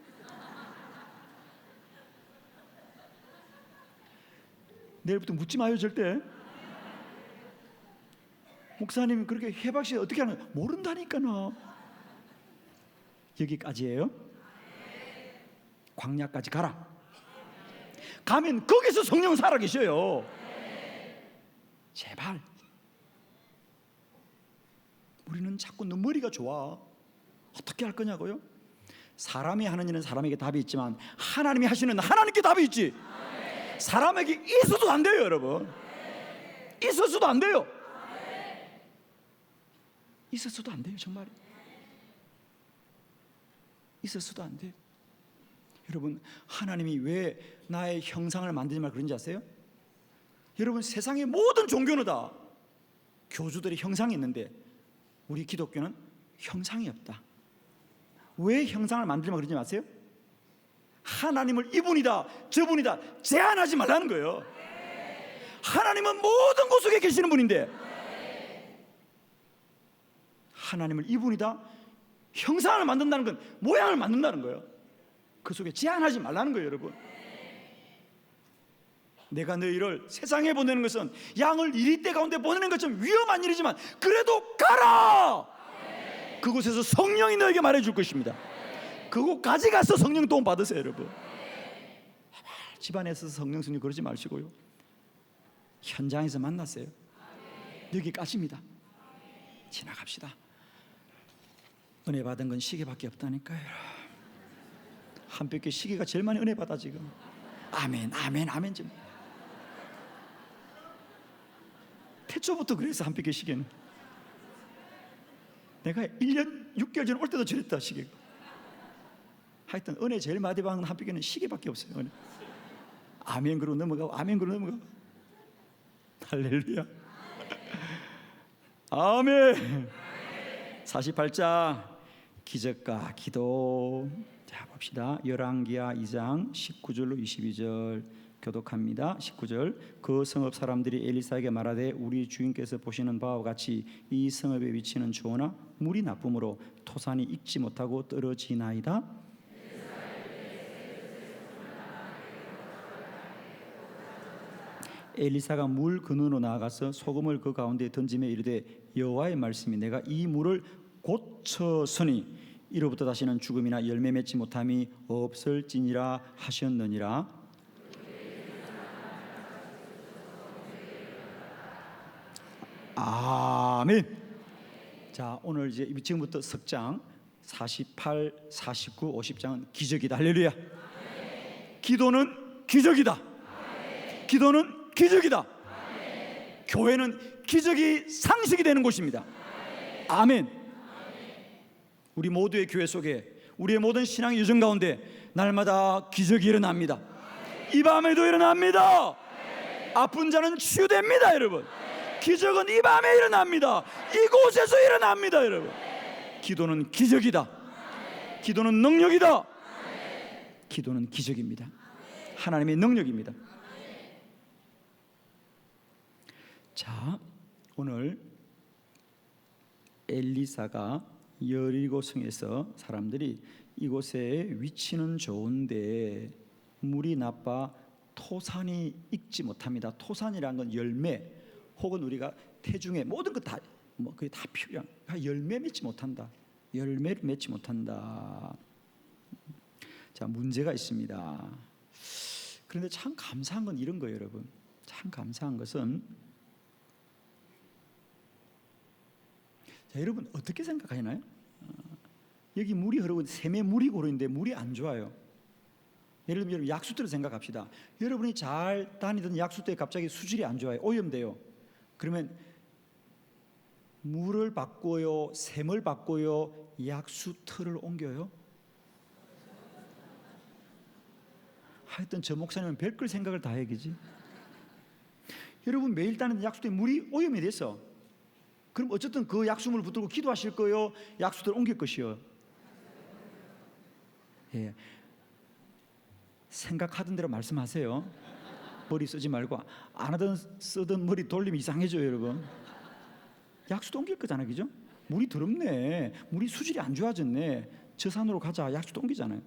Speaker 1: 내일부터 묻지 마요. 절대. 목사님 그렇게 해박시 어떻게 하는 거야? 모른다니까. 나 여기까지예요. 광야까지 가라. 가면 거기서 성령 살아계셔요. 제발. 우리는 자꾸 너 머리가 좋아. 어떻게 할 거냐고요? 사람이 하는 일은 사람에게 답이 있지만 하나님이 하시는 하나님께 답이 있지. 사람에게 있어도 안 돼요. 여러분 있어서도 안 돼요. 있었어도 안 돼요. 정말 있었어도 안 돼요. 여러분, 하나님이 왜 나의 형상을 만들지 말라 그런지 아세요? 여러분, 세상의 모든 종교는 다 교주들의 형상이 있는데 우리 기독교는 형상이 없다. 왜 형상을 만들지 말라 그러지 마세요? 하나님을 이분이다 저분이다 제한하지 말라는 거예요. 하나님은 모든 곳 속에 계시는 분인데 하나님을 이분이다 형상을 만든다는 건 모양을 만든다는 거예요. 그 속에 제한하지 말라는 거예요. 여러분, 내가 너희를 세상에 보내는 것은 양을 이리떼 가운데 보내는 것처럼 위험한 일이지만 그래도 가라. 그곳에서 성령이 너에게 말해줄 것입니다. 그곳까지 가서 성령 도움 받으세요. 여러분, 집안에서 성령 승리 그러지 마시고요, 현장에서 만났어요. 여기까지입니다. 지나갑시다. 은혜 받은 건 시계밖에 없다니까요. 한 뼘께 시계가 제일 많이 은혜 받아 지금. 아멘 아멘 아멘. 좀 태초부터 그래서 한 뼘께 시계는 내가 1년 6개월 전에 올 때도 저랬다. 시계가 하여튼 은혜 제일 많이 받는 한 뼘께는 시계밖에 없어요. 은혜. 아멘 그러고 넘어가고 아멘 그러고 넘어가고. 할렐루야. 아멘. 48장 기적과 기도. 자, 봅시다. 열왕기하 2장 19절로 22절 교독합니다. 19절. 그 성읍 사람들이 엘리사에게 말하되 우리 주인께서 보시는 바와 같이 이 성읍의 위치는 좋으나 물이 나쁨으로 토산이 익지 못하고 떨어지나이다. 엘리사가 물 근원으로 나아가서 소금을 그 가운데 던지며 이르되 여호와의 말씀이 내가 이 물을 고쳤으니 이로부터 다시는 죽음이나 열매 맺지 못함이 없을지니라 하셨느니라. 아멘. 자, 오늘 이제 지금부터 석장 48, 49, 50장은 기적이다. 할렐루야. 기도는 기적이다. 기도는 기적이다. 교회는 기적이 상식이 되는 곳입니다. 아멘. 우리 모두의 교회 속에 우리의 모든 신앙의 여정 가운데 날마다 기적이 일어납니다. 이 밤에도 일어납니다. 아픈 자는 치유됩니다. 여러분, 기적은 이 밤에 일어납니다. 이곳에서 일어납니다. 여러분, 기도는 기적이다. 기도는 능력이다. 기도는 기적입니다. 하나님의 능력입니다. 자, 오늘 엘리사가 여리고성에서 사람들이 이곳에 위치는 좋은데 물이 나빠 토산이 익지 못합니다. 토산이라는 건 열매 혹은 우리가 태중에 모든 것 다 그게 다 필요한 열매 맺지 못한다. 열매를 맺지 못한다. 자, 문제가 있습니다. 그런데 참 감사한 건 이런 거예요, 여러분. 참 감사한 것은 자, 여러분 어떻게 생각하시나요? 여기 물이 흐르고 샘에 물이 고르는데 물이 안 좋아요. 예를 들면 여러분 약수터를 생각합시다. 여러분이 잘 다니던 약수터에 갑자기 수질이 안 좋아요. 오염돼요. 그러면 물을 바꿔요, 샘을 바꿔요, 약수터를 옮겨요? 하여튼 저 목사님은 별걸 생각을 다 해야지. 여러분 매일 다니는 약수터에 물이 오염이 됐어. 그럼 어쨌든 그 약수물을 붙들고 기도하실 거요, 약수터를 옮길 것이요? 예. 생각하던 대로 말씀하세요. 머리 쓰지 말고. 안 하던 쓰던 머리 돌리면 이상해져요, 여러분. 약수터 옮길 거잖아요, 그죠? 물이 더럽네, 물이 수질이 안 좋아졌네, 저 산으로 가자, 약수터 옮기잖아요.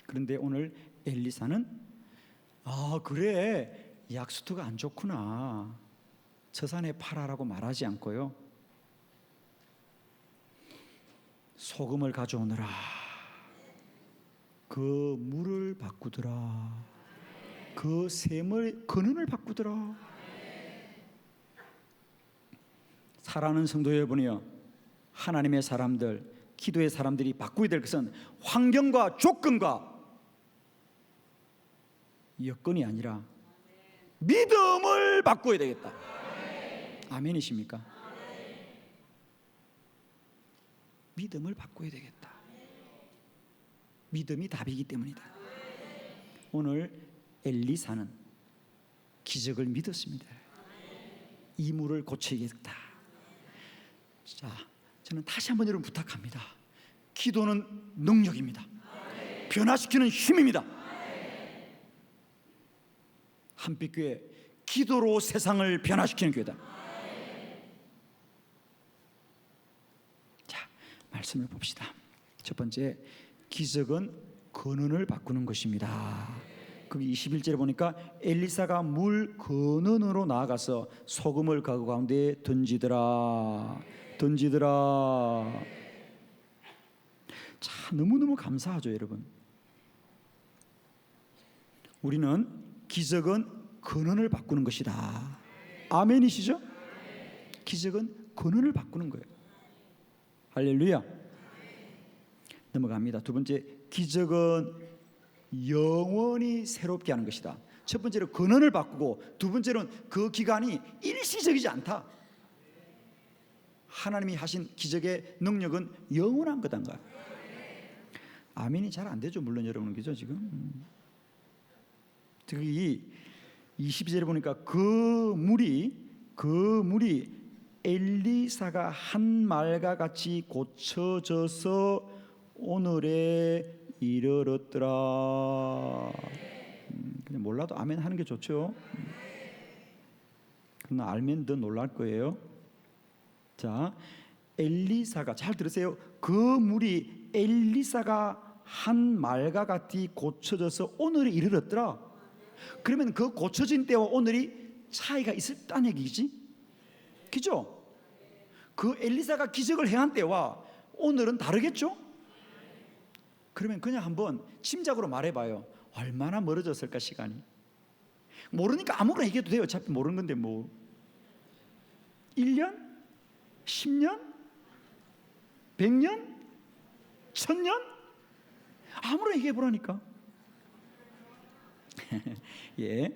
Speaker 1: 그런데 오늘 엘리사는 그래, 약수터가 안 좋구나, 저 산에 팔아라고 말하지 않고요, 소금을 가져오느라 그 물을 바꾸더라, 그 샘을 근원을 바꾸더라. 사랑하는 성도 여러분이요, 하나님의 사람들, 기도의 사람들이 바꾸어야 될 것은 환경과 조건과 여건이 아니라 믿음을 바꾸어야 되겠다. 아멘이십니까? 믿음을 바꿔야 되겠다. 믿음이 답이기 때문이다. 오늘 엘리사는 기적을 믿었습니다. 이 물을 고치겠다. 자, 저는 다시 한번 여러분 부탁합니다. 기도는 능력입니다. 변화시키는 힘입니다. 한빛교회 기도로 세상을 변화시키는 교회다. 자, 말씀을 봅시다. 첫 번째, 기적은 근원을 바꾸는 것입니다. 거기 21절에 보니까 엘리사가 물 근원으로 나아가서 소금을 가구 가운데 던지더라. 자, 너무너무 감사하죠, 여러분. 우리는 기적은 근원을 바꾸는 것이다. 아멘이시죠? 기적은 근원을 바꾸는 거예요. 할렐루야. 넘어갑니다. 두 번째, 기적은 영원히 새롭게 하는 것이다. 첫 번째로 근원을 바꾸고, 두 번째로는 그 기간이 일시적이지 않다. 하나님이 하신 기적의 능력은 영원한 거단가. 아멘이 잘 안 되죠, 물론 여러분은. 그죠 지금? 특히 22절에 보니까 그 물이 엘리사가 한 말과 같이 고쳐져서 오늘에 이르렀더라. 그냥 몰라도 아멘 하는 게 좋죠. 그러나 알면 더 놀랄 거예요. 자, 엘리사가, 잘 들으세요. 그 물이 엘리사가 한 말과 같이 고쳐져서 오늘에 이르렀더라. 그러면 그 고쳐진 때와 오늘이 차이가 있었다는 얘기지, 그죠? 그 엘리사가 기적을 행한 때와 오늘은 다르겠죠? 그러면 그냥 한번 짐작으로 말해봐요. 얼마나 멀어졌을까, 시간이? 모르니까 아무거나 얘기해도 돼요. 어차피 모르는 건데 뭐. 1년? 10년? 100년? 1000년? 아무나 얘기해보라니까. 예,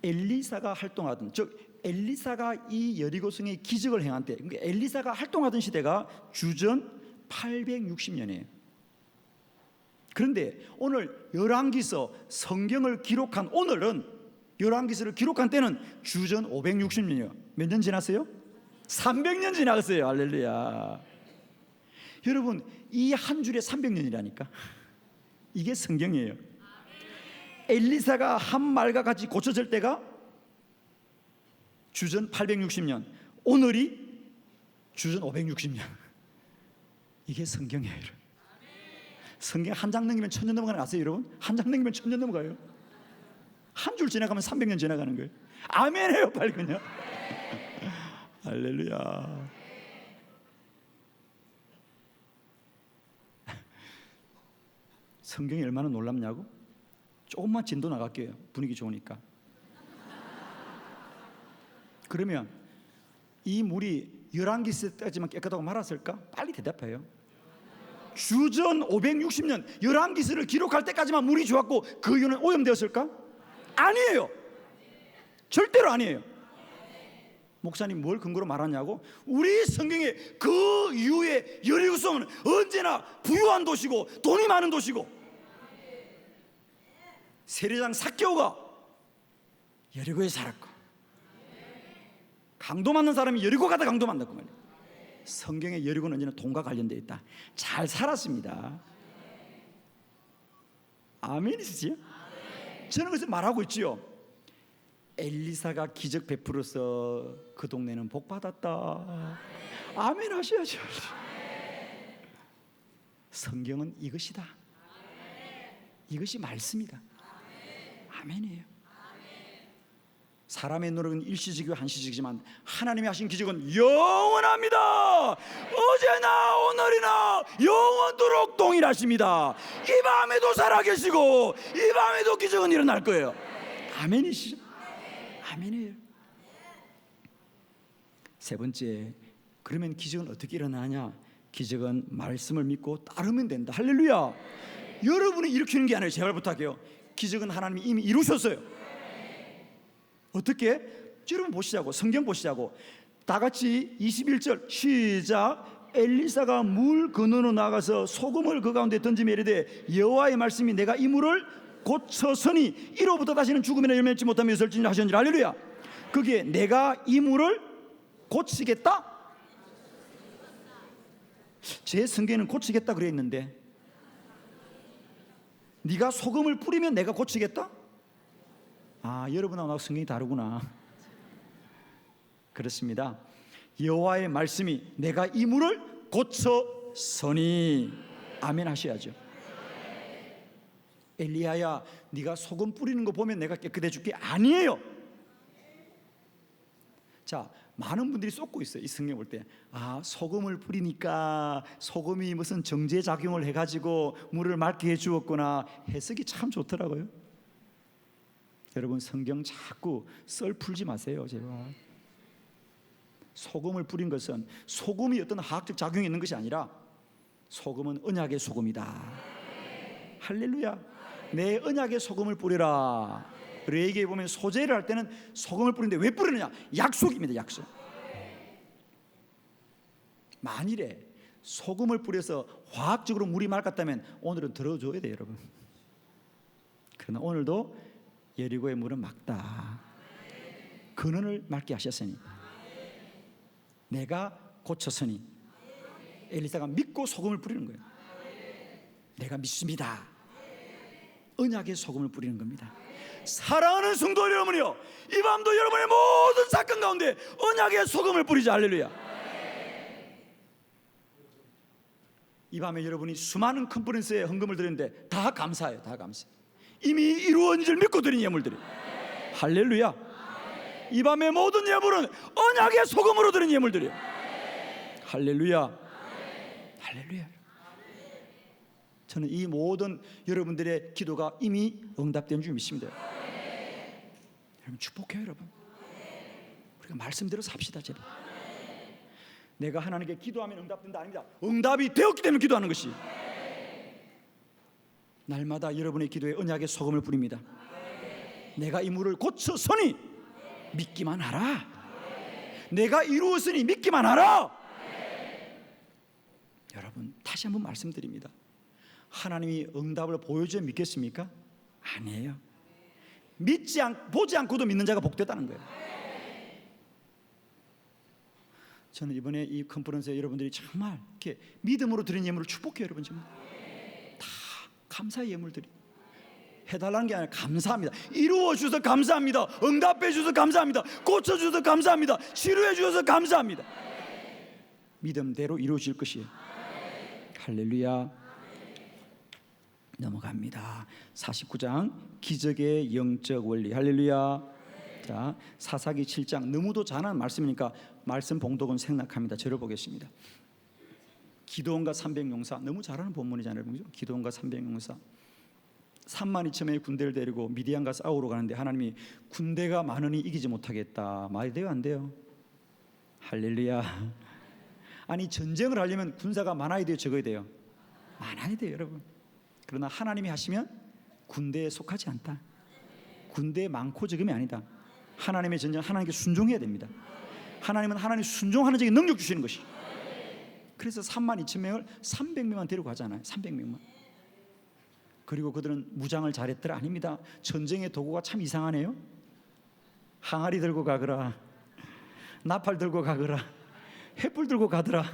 Speaker 1: 엘리사가 활동하던, 즉 엘리사가 이 여리고성에 기적을 행한 때, 그러니까 엘리사가 활동하던 시대가 주전 860년이에요. 그런데 오늘 열왕기서 성경을 기록한 오늘은, 열왕기서를 기록한 때는 주전 560년이요. 몇 년 지났어요? 300년 지났어요. 할렐루야. 여러분, 이 한 줄에 300년이라니까. 이게 성경이에요. 엘리사가 한 말과 같이 고쳐질 때가 주전 860년, 오늘이 주전 560년. 이게 성경이에요. 성경 한 장 넘기면 1000년 넘어가는 거 아세요, 여러분? 한 장 넘기면 1000년 넘어가요. 한 줄 지나가면 300년 지나가는 거예요. 아멘 해요, 빨리 그냥. 할렐루야. 성경이 얼마나 놀랍냐고? 조금만 진도 나갈게요. 분위기 좋으니까. 그러면 이 물이 열왕기서 때까지만 깨끗하고 말았을까? 빨리 대답해요. 주전 560년 열왕기서를 기록할 때까지만 물이 좋았고 그 이유는 오염되었을까? 아니에요. 절대로 아니에요. 목사님 뭘 근거로 말하냐고? 우리 성경에 그 이후에 여리고성은 언제나 부유한 도시고 돈이 많은 도시고, 세례장 삭개오가 여리고에 살았고, 강도 맞는 사람이 여리고 가다 강도 만났고 말이에요. 성경에 여리고는 언제나 돈과 관련되어 있다. 잘 살았습니다. 아멘이시지요? 저는 그래서 말하고 있지요. 엘리사가 기적 베풀어서 그 동네는 복 받았다. 아멘 하셔야죠. 성경은 이것이다. 이것이 말씀이다. 아멘이에요. 사람의 노력은 일시적이고 한시적이지만 하나님이 하신 기적은 영원합니다. 어제나 오늘이나 영원토록 동일하십니다. 이 밤에도 살아계시고 이 밤에도 기적은 일어날 거예요. 아멘이시죠? 아멘이에요. 세 번째, 그러면 기적은 어떻게 일어나냐? 기적은 말씀을 믿고 따르면 된다. 할렐루야. 여러분이 일으키는 게 아니에요. 제발 부탁해요. 기적은 하나님이 이미 이루셨어요. 어떻게? 여러분 보시자고. 성경 보시자고. 다 같이 21절 시작. 엘리사가 물 근원으로 나가서 소금을 그 가운데 던지며 이르되 여호와의 말씀이 내가 이 물을 고쳐서니 이로부터 다시는 죽음이나 열매 맺지 못하며 있을지니라 하셨느니라. 할렐루야. 그게 내가 이 물을 고치겠다. 제 성경에는 고치겠다 그래 있는데, 네가 소금을 뿌리면 내가 고치겠다? 아, 여러분하고 나하고 성경이 다르구나. 그렇습니다. 여호와의 말씀이 내가 이 물을 고쳐서니 아멘 하셔야죠. 엘리야야, 네가 소금 뿌리는 거 보면 내가 깨끗해 줄게. 아니에요. 자, 많은 분들이 쏟고 있어요. 이 성경 볼 때, 아, 소금을 뿌리니까 소금이 무슨 정제 작용을 해가지고 물을 맑게 해주었구나. 해석이 참 좋더라고요. 여러분, 성경 자꾸 썰 풀지 마세요, 제발. 소금을 뿌린 것은 소금이 어떤 화학적 작용이 있는 것이 아니라 소금은 언약의 소금이다. 할렐루야. 내 언약의 소금을 뿌리라. 레위기에 보면 소제를 할 때는 소금을 뿌리는데 왜 뿌리느냐? 약속입니다. 약속. 만일에 소금을 뿌려서 화학적으로 물이 맑았다면 오늘은 들어줘야 돼요, 여러분. 그러나 오늘도 여리고의 물은 맑다. 근원을 맑게 하셨으니 내가 고쳤으니. 엘리사가 믿고 소금을 뿌리는 거예요. 내가 믿습니다. 언약의 소금을 뿌리는 겁니다. 사랑하는 성도 여러분이요, 이 밤도 여러분의 모든 사건 가운데 언약의 소금을 뿌리자. 할렐루야. 이 밤에 여러분이 수많은 컨퍼런스에 헌금을 드렸는데 다 감사해요. 다 감사해요. 이미 이루어진 줄 믿고 드린 예물들이. 할렐루야. 이 밤의 모든 예물은 언약의 소금으로 드린 예물들이에요. 할렐루야. 할렐루야. 저는 이 모든 여러분들의 기도가 이미 응답된 줄 믿습니다. 여러분, 축복해요, 여러분. 우리가 말씀대로 삽시다, 제발. 내가 하나님께 기도하면 응답된다 아닙니다. 응답이 되었기 때문에 기도하는 것이. 날마다 여러분의 기도에 언약의 소금을 뿌립니다. 내가 이 물을 고쳐서니 믿기만 하라. 내가 이루었으니 믿기만 하라. 여러분, 다시 한번 말씀드립니다. 하나님이 응답을 보여줘야 믿겠습니까? 아니에요. 보지 않고도 믿는 자가 복되다는 거예요. 저는 이번에 이 컨퍼런스에 여러분들이 정말 이렇게 믿음으로 드린 예물을 축복해요. 여러분, 정말 다 감사의 예물들이. 해달라는 게 아니라 감사합니다. 이루어 주셔서 감사합니다. 응답해 주셔서 감사합니다. 고쳐 주셔서 감사합니다. 치료해 주셔서 감사합니다. 믿음대로 이루어질 것이에요. 할렐루야. 넘어갑니다. 49장 기적의 영적 원리. 할렐루야. 자, 사사기 7장. 너무도 잘하는 말씀이니까 말씀 봉독은 생략합니다. 저를 보겠습니다. 기드온과 300용사. 너무 잘하는 본문이잖아요. 기드온과 300용사. 32,000명의 군대를 데리고 미디안과 싸우러 가는데 하나님이 군대가 많으니 이기지 못하겠다. 말이 돼요, 안 돼요? 할렐루야. 아니, 전쟁을 하려면 군사가 많아야 돼요, 적어야 돼요? 많아야 돼요, 여러분. 그러나 하나님이 하시면 군대에 속하지 않다. 군대 많고 적음이 아니다. 하나님의 전쟁은 하나님께 순종해야 됩니다. 하나님은 하나님 순종하는 적인 능력 주시는 것이. 그래서 32,000명을 300명만 데리고 가잖아요. 300명만. 그리고 그들은 무장을 잘했더라? 아닙니다. 전쟁의 도구가 참 이상하네요. 항아리 들고 가거라, 나팔 들고 가거라, 횃불 들고 가더라.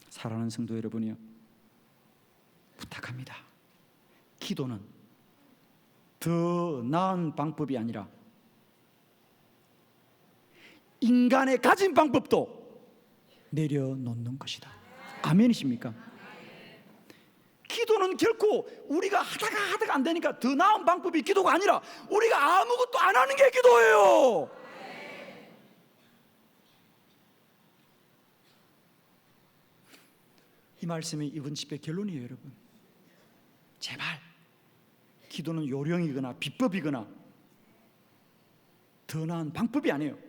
Speaker 1: 사랑하는 성도 여러분이요, 부탁합니다. 기도는 더 나은 방법이 아니라 인간의 가진 방법도 내려놓는 것이다. 아멘이십니까? 기도는 결코 우리가 하다가 안 되니까 더 나은 방법이 기도가 아니라 우리가 아무것도 안 하는 게 기도예요. 이 말씀이 이번 집회 결론이에요, 여러분. 제발 기도는 요령이거나 비법이거나 더 나은 방법이 아니에요.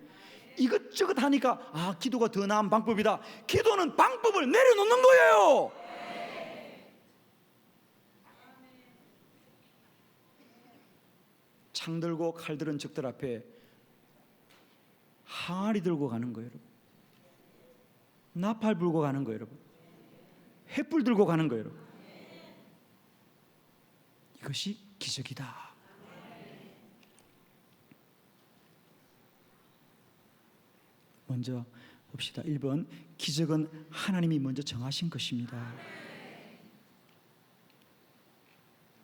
Speaker 1: 이것저것 하니까 아, 기도가 더 나은 방법이다. 기도는 방법을 내려놓는 거예요. 창 들고 칼 들은 적들 앞에 항아리 들고 가는 거예요, 여러분. 나팔 불고 가는 거예요, 여러분. 횃불 들고 가는 거예요, 여러분. 이것이 기적이다. 먼저 봅시다. 1번, 기적은 하나님이 먼저 정하신 것입니다.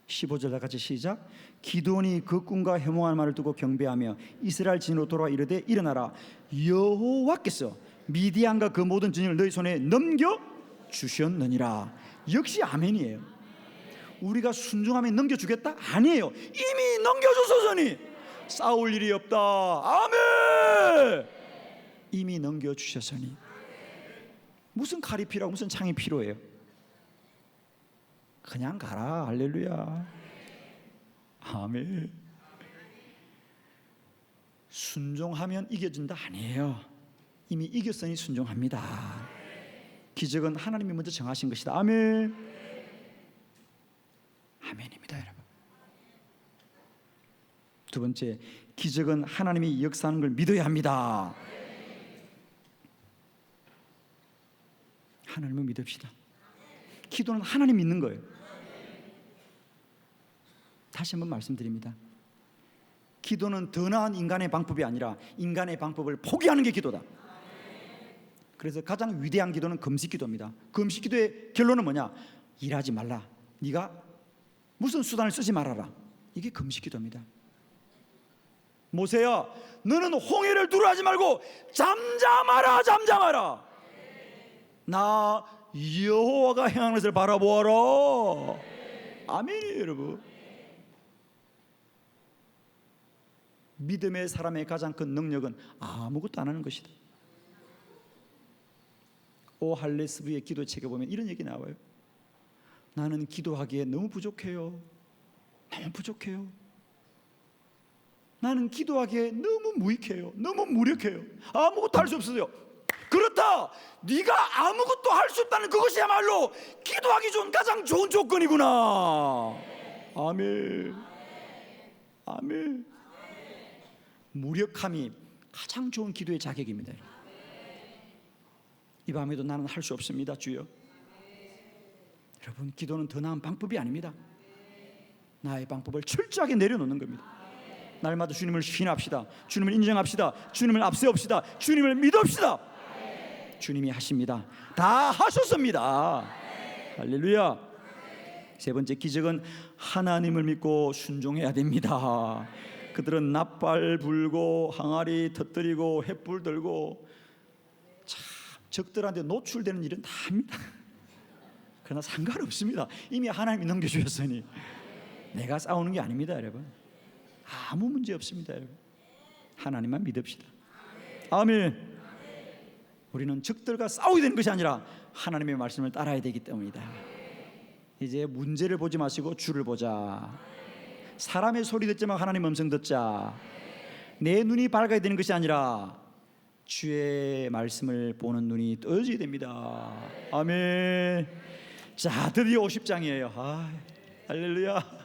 Speaker 1: 15절 다 같이 시작. 기드온이 그 꿈과 해몽한 말을 두고 경배하며 이스라엘 진으로 돌아와 이르되 일어나라, 여호와께서 미디안과 그 모든 진영을 너희 손에 넘겨 주셨느니라. 역시 아멘이에요. 우리가 순종하면 넘겨주겠다? 아니에요. 이미 넘겨줬으니 싸울 일이 없다. 아멘. 이미 넘겨주셨으니 무슨 칼이 필요하고 무슨 창이 필요해요? 그냥 가라. 할렐루야. 아멘. 순종하면 이겨준다? 아니에요. 이미 이겼으니 순종합니다. 기적은 하나님이 먼저 정하신 것이다. 아멘. 아멘입니다, 여러분. 두 번째, 기적은 하나님이 역사하는 걸 믿어야 합니다. 하나님을 믿읍시다. 기도는 하나님 믿는 거예요. 다시 한번 말씀드립니다. 기도는 더 나은 인간의 방법이 아니라 인간의 방법을 포기하는 게 기도다. 그래서 가장 위대한 기도는 금식 기도입니다. 금식 기도의 결론은 뭐냐? 일하지 말라. 네가 무슨 수단을 쓰지 말아라. 이게 금식 기도입니다. 모세야, 너는 홍해를 두루하지 말고 잠잠하라. 잠잠하라. 나 여호와가 행하는 것을 바라보아라. 아멘이에요, 여러분. 믿음의 사람의 가장 큰 능력은 아무것도 안 하는 것이다. 오 할레스부의 기도책에 보면 이런 얘기 나와요. 나는 기도하기에 너무 부족해요. 너무 부족해요. 나는 기도하기에 너무 무익해요. 너무 무력해요. 아무것도 할 수 없어요. 그렇다. 네가 아무것도 할 수 없다는 그것이야말로 기도하기 좋은 가장 좋은 조건이구나. 아멘. 아멘. 무력함이 가장 좋은 기도의 자격입니다. 이 밤에도 나는 할 수 없습니다, 주여. 여러분, 기도는 더 나은 방법이 아닙니다. 나의 방법을 철저하게 내려놓는 겁니다. 날마다 주님을 신합시다. 주님을 인정합시다. 주님을 앞세웁시다. 주님을 믿읍시다. 주님이 하십니다. 다 하셨습니다. 할렐루야. 세 번째, 기적은 하나님을 믿고 순종해야 됩니다. 그들은 나팔 불고 항아리 터뜨리고 횃불 들고 참 적들한테 노출되는 일은 다 합니다. 그러나 상관없습니다. 이미 하나님이 넘겨주셨으니 내가 싸우는 게 아닙니다, 여러분. 아무 문제 없습니다, 여러분. 하나님만 믿읍시다. 아멘. 우리는 적들과 싸워야 되는 것이 아니라 하나님의 말씀을 따라야 되기 때문이다. 이제 문제를 보지 마시고 주를 보자. 사람의 소리 듣지만 하나님 음성 듣자. 내 눈이 밝아야 되는 것이 아니라 주의 말씀을 보는 눈이 떠져야 됩니다. 아멘. 자, 드디어 50장이에요. 할렐루야.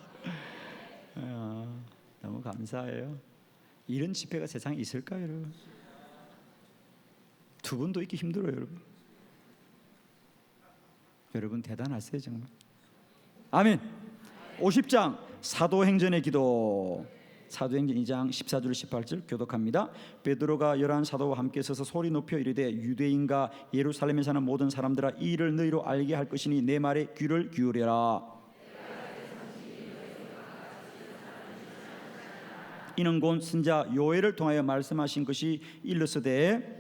Speaker 1: 너무 감사해요. 이런 집회가 세상에 있을까요, 여러분? 두 분도 있기 힘들어요, 여러분. 여러분 대단하세요, 정말. 아멘. 50장 사도행전의 기도. 사도행전 2장 14절 18절 교독합니다. 베드로가 11 사도와 함께 서서 소리 높여 이르되 유대인과 예루살렘에 사는 모든 사람들아, 이 일을 너희로 알게 할 것이니 내 말에 귀를 기울여라. 이는 곧 선자 요엘을 통하여 말씀하신 것이 일렀으되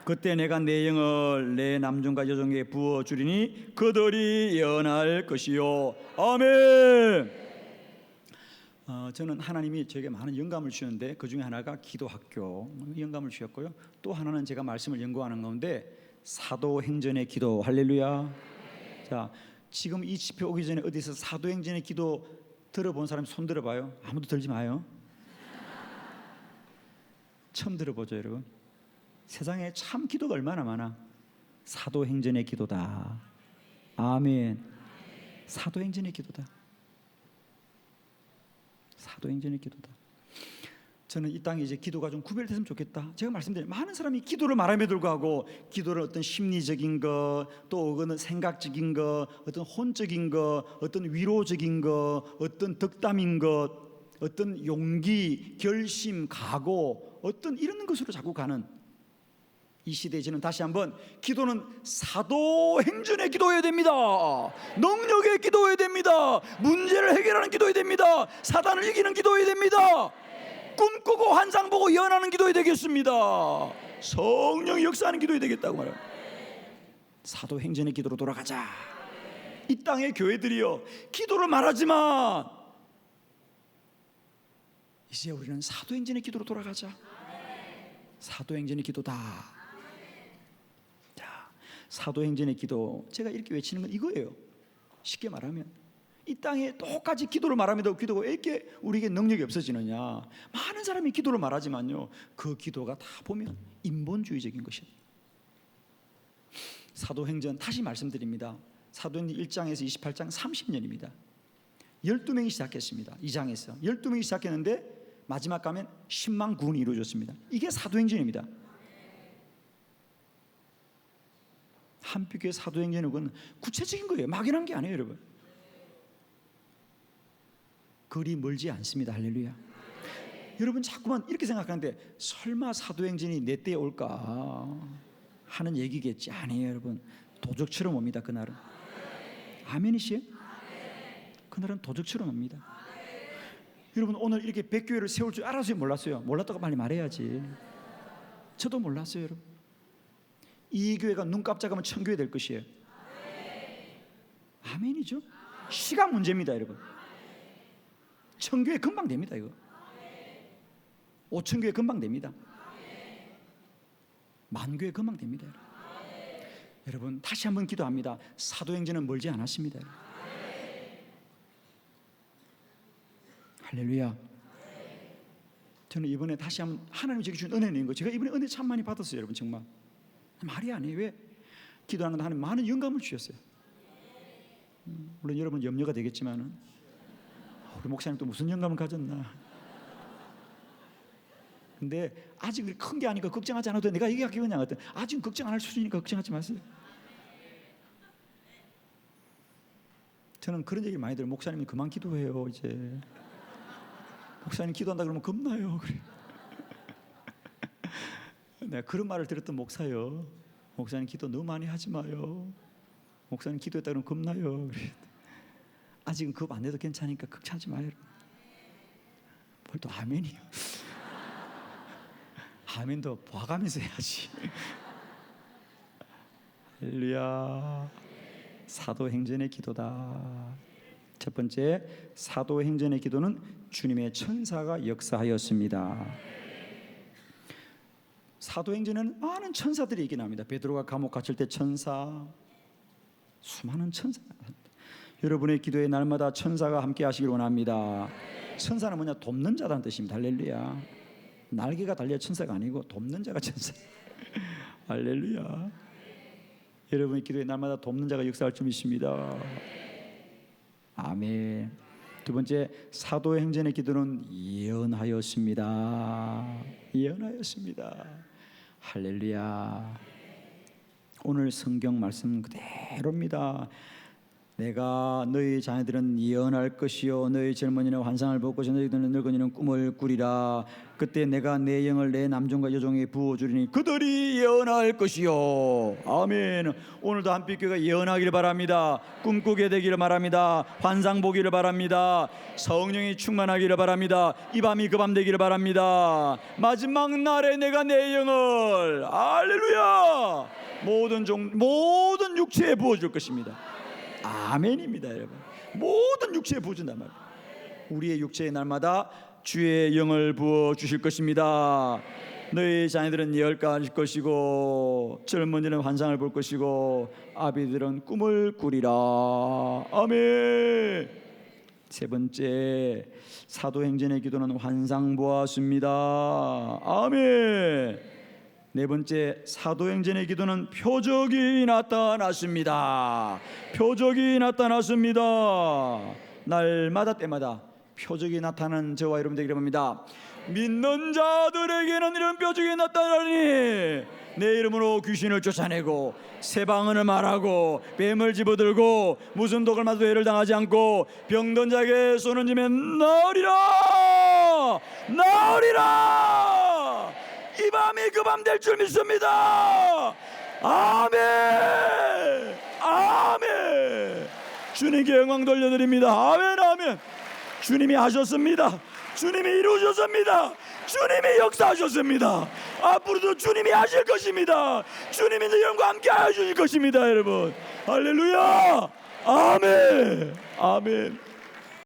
Speaker 1: 그때 내가 내 영을 내 남종과 여종에게 부어주리니 그들이 예언할 것이요. 아멘. 저는 하나님이 저에게 많은 영감을 주셨는데 그 중에 하나가 기도학교 영감을 주셨고요. 또 하나는 제가 말씀을 연구하는 가운데 사도행전의 기도. 할렐루야. 자, 지금 이 집회 오기 전에 어디서 사도행전의 기도 들어본 사람 손 들어봐요. 아무도 들지 마요. 처음 들어보죠, 여러분. 세상에 참 기도가 얼마나 많아. 사도행전의 기도다. 아멘. 사도행전의 기도다. 사도행전의 기도다. 저는 이 땅에 이제 기도가 좀 구별됐으면 좋겠다. 제가 말씀드린 많은 사람이 기도를 말함에 불구하고 기도를 어떤 심리적인 것, 또 어떤 생각적인 것, 어떤 혼적인 것, 어떤 위로적인 것, 어떤 덕담인 것, 어떤 용기, 결심, 각오, 어떤 이런 것으로 자꾸 가는 이 시대에 저는 다시 한번 기도는 사도행전의 기도해야 됩니다. 능력의 기도해야 됩니다. 문제를 해결하는 기도해야 됩니다. 사단을 이기는 기도해야 됩니다. 꿈꾸고 환상 보고 예언하는 기도해야 되겠습니다. 성령이 역사하는 기도해야 되겠다고 말해요. 사도행전의 기도로 돌아가자. 이 땅의 교회들이요, 기도를 말하지만 이제 우리는 사도행전의 기도로 돌아가자. 사도행전의 기도다. 자, 사도행전의 기도, 제가 이렇게 외치는 건 이거예요. 쉽게 말하면 이 땅에 똑같이 기도를 말하면도 기도가 왜 이렇게 우리에게 능력이 없어지느냐. 많은 사람이 기도를 말하지만요, 그 기도가 다 보면 인본주의적인 것이에요. 사도행전 다시 말씀드립니다. 사도행전 1장에서 28장 30년입니다 12명이 시작했습니다. 2장에서 12명이 시작했는데 마지막 가면 10만 군이 이루어졌습니다. 이게 사도행전입니다. 한빛교회 사도행전은 구체적인 거예요. 막연한 게 아니에요, 여러분. 거리 멀지 않습니다. 할렐루야. 여러분 자꾸만 이렇게 생각하는데 설마 사도행전이 내 때에 올까 하는 얘기겠지. 아니에요, 여러분. 도적처럼 옵니다. 그날은. 아멘이시요? 그날은 도적처럼 옵니다. 여러분 오늘 이렇게 백교회를 세울 줄 알았어요, 몰랐어요? 몰랐다고 빨리 말해야지. 저도 몰랐어요, 여러분. 이 교회가 눈 깜짝하면 천교회 될 것이에요. 아멘이죠? 시간 문제입니다, 여러분. 천교회 금방 됩니다. 이거 5천교회 금방 됩니다. 만교회 금방 됩니다. 여러분 다시 한번 기도합니다. 사도행전은 멀지 않았습니다. 할렐루야. 저는 이번에 다시 한번 하나님이 제게 주신 은혜는 거, 제가 이번에 은혜 참 많이 받았어요, 여러분. 정말 말이 아니에요. 왜? 기도하는 건 하나님 많은 영감을 주셨어요. 물론 여러분 염려가 되겠지만은 우리 목사님 또 무슨 영감을 가졌나. 근데 아직 큰 게 아니까 걱정하지 않아도 돼. 내가 얘기하기 그냥 어떤 아직 걱정 안 할 수준이니까 걱정하지 마세요. 저는 그런 얘기를 많이 들어요. 목사님이 그만 기도해요. 이제 목사님 기도한다 그러면 겁나요. 그래. 내가 그런 말을 들었던 목사요. 목사님 기도 너무 많이 하지 마요. 목사님 기도했다 그러면 겁나요. 그래. 아직은 겁 안 내도 괜찮으니까 걱정하지 마요. 뭘 또 아멘이요. 아멘도 봐가면서 해야지. 할렐루야. 사도행전의 기도다. 첫 번째, 사도행전의 기도는 주님의 천사가 역사하였습니다. 사도행전에는 많은 천사들이 얘기 나옵니다. 베드로가 감옥 갇힐 때 천사, 수많은 천사. 여러분의 기도에 날마다 천사가 함께 하시길 원합니다. 천사는 뭐냐? 돕는 자라는 뜻입니다. 할렐루야. 날개가 달려 천사가 아니고 돕는 자가 천사. 할렐루야. 여러분의 기도에 날마다 돕는 자가 역사할 줄 믿습니다. 아멘. 두 번째, 사도행전의 기도는 예언하였습니다. 예언하였습니다. 할렐루야. 오늘 성경 말씀 그대로입니다. 내가 너희 자녀들은 예언할 것이요 너희 젊은이는 환상을 볼 것이요 너희들은 늙은이는 꿈을 꾸리라. 그때 내가 내 영을 내 남종과 여종에 부어주리니 그들이 예언할 것이요. 아멘. 오늘도 한빛교회가 예언하기를 바랍니다. 꿈꾸게 되기를 바랍니다. 환상 보기를 바랍니다. 성령이 충만하기를 바랍니다. 이 밤이 그 밤 되기를 바랍니다. 마지막 날에 내가 내 영을, 할렐루야, 모든 육체에 부어줄 것입니다. 아멘입니다, 여러분. 모든 육체에 부어준단 말이에요. 우리의 육체에 날마다 주의 영을 부어 주실 것입니다. 너희 자녀들은 예언할 것이고 젊은이는 환상을 볼 것이고 아비들은 꿈을 꾸리라. 아멘. 세 번째, 사도행전의 기도는 환상 보았습니다. 아멘. 네 번째, 사도행전의 기도는 표적이 나타났습니다. 표적이 나타났습니다. 날마다 때마다 표적이 나타나는 저와 여러분 되기를 바랍니다. 믿는 자들에게는 이런 표적이 나타나니 내 이름으로 귀신을 쫓아내고 새 방언을 말하고 뱀을 집어들고 무슨 독을 맞아도 해를 당하지 않고 병든 자에게 손을 지면 나으리라. 나으리라. 이 밤이 그 밤 될 줄 믿습니다. 아멘. 아멘. 주님께 영광 돌려드립니다. 아멘. 아멘. 주님이 하셨습니다. 주님이 이루셨습니다. 주님이 역사하셨습니다. 앞으로도 주님이 하실 것입니다. 주님이 너희와 함께 하실 것입니다. 여러분 할렐루야. 아멘. 아멘.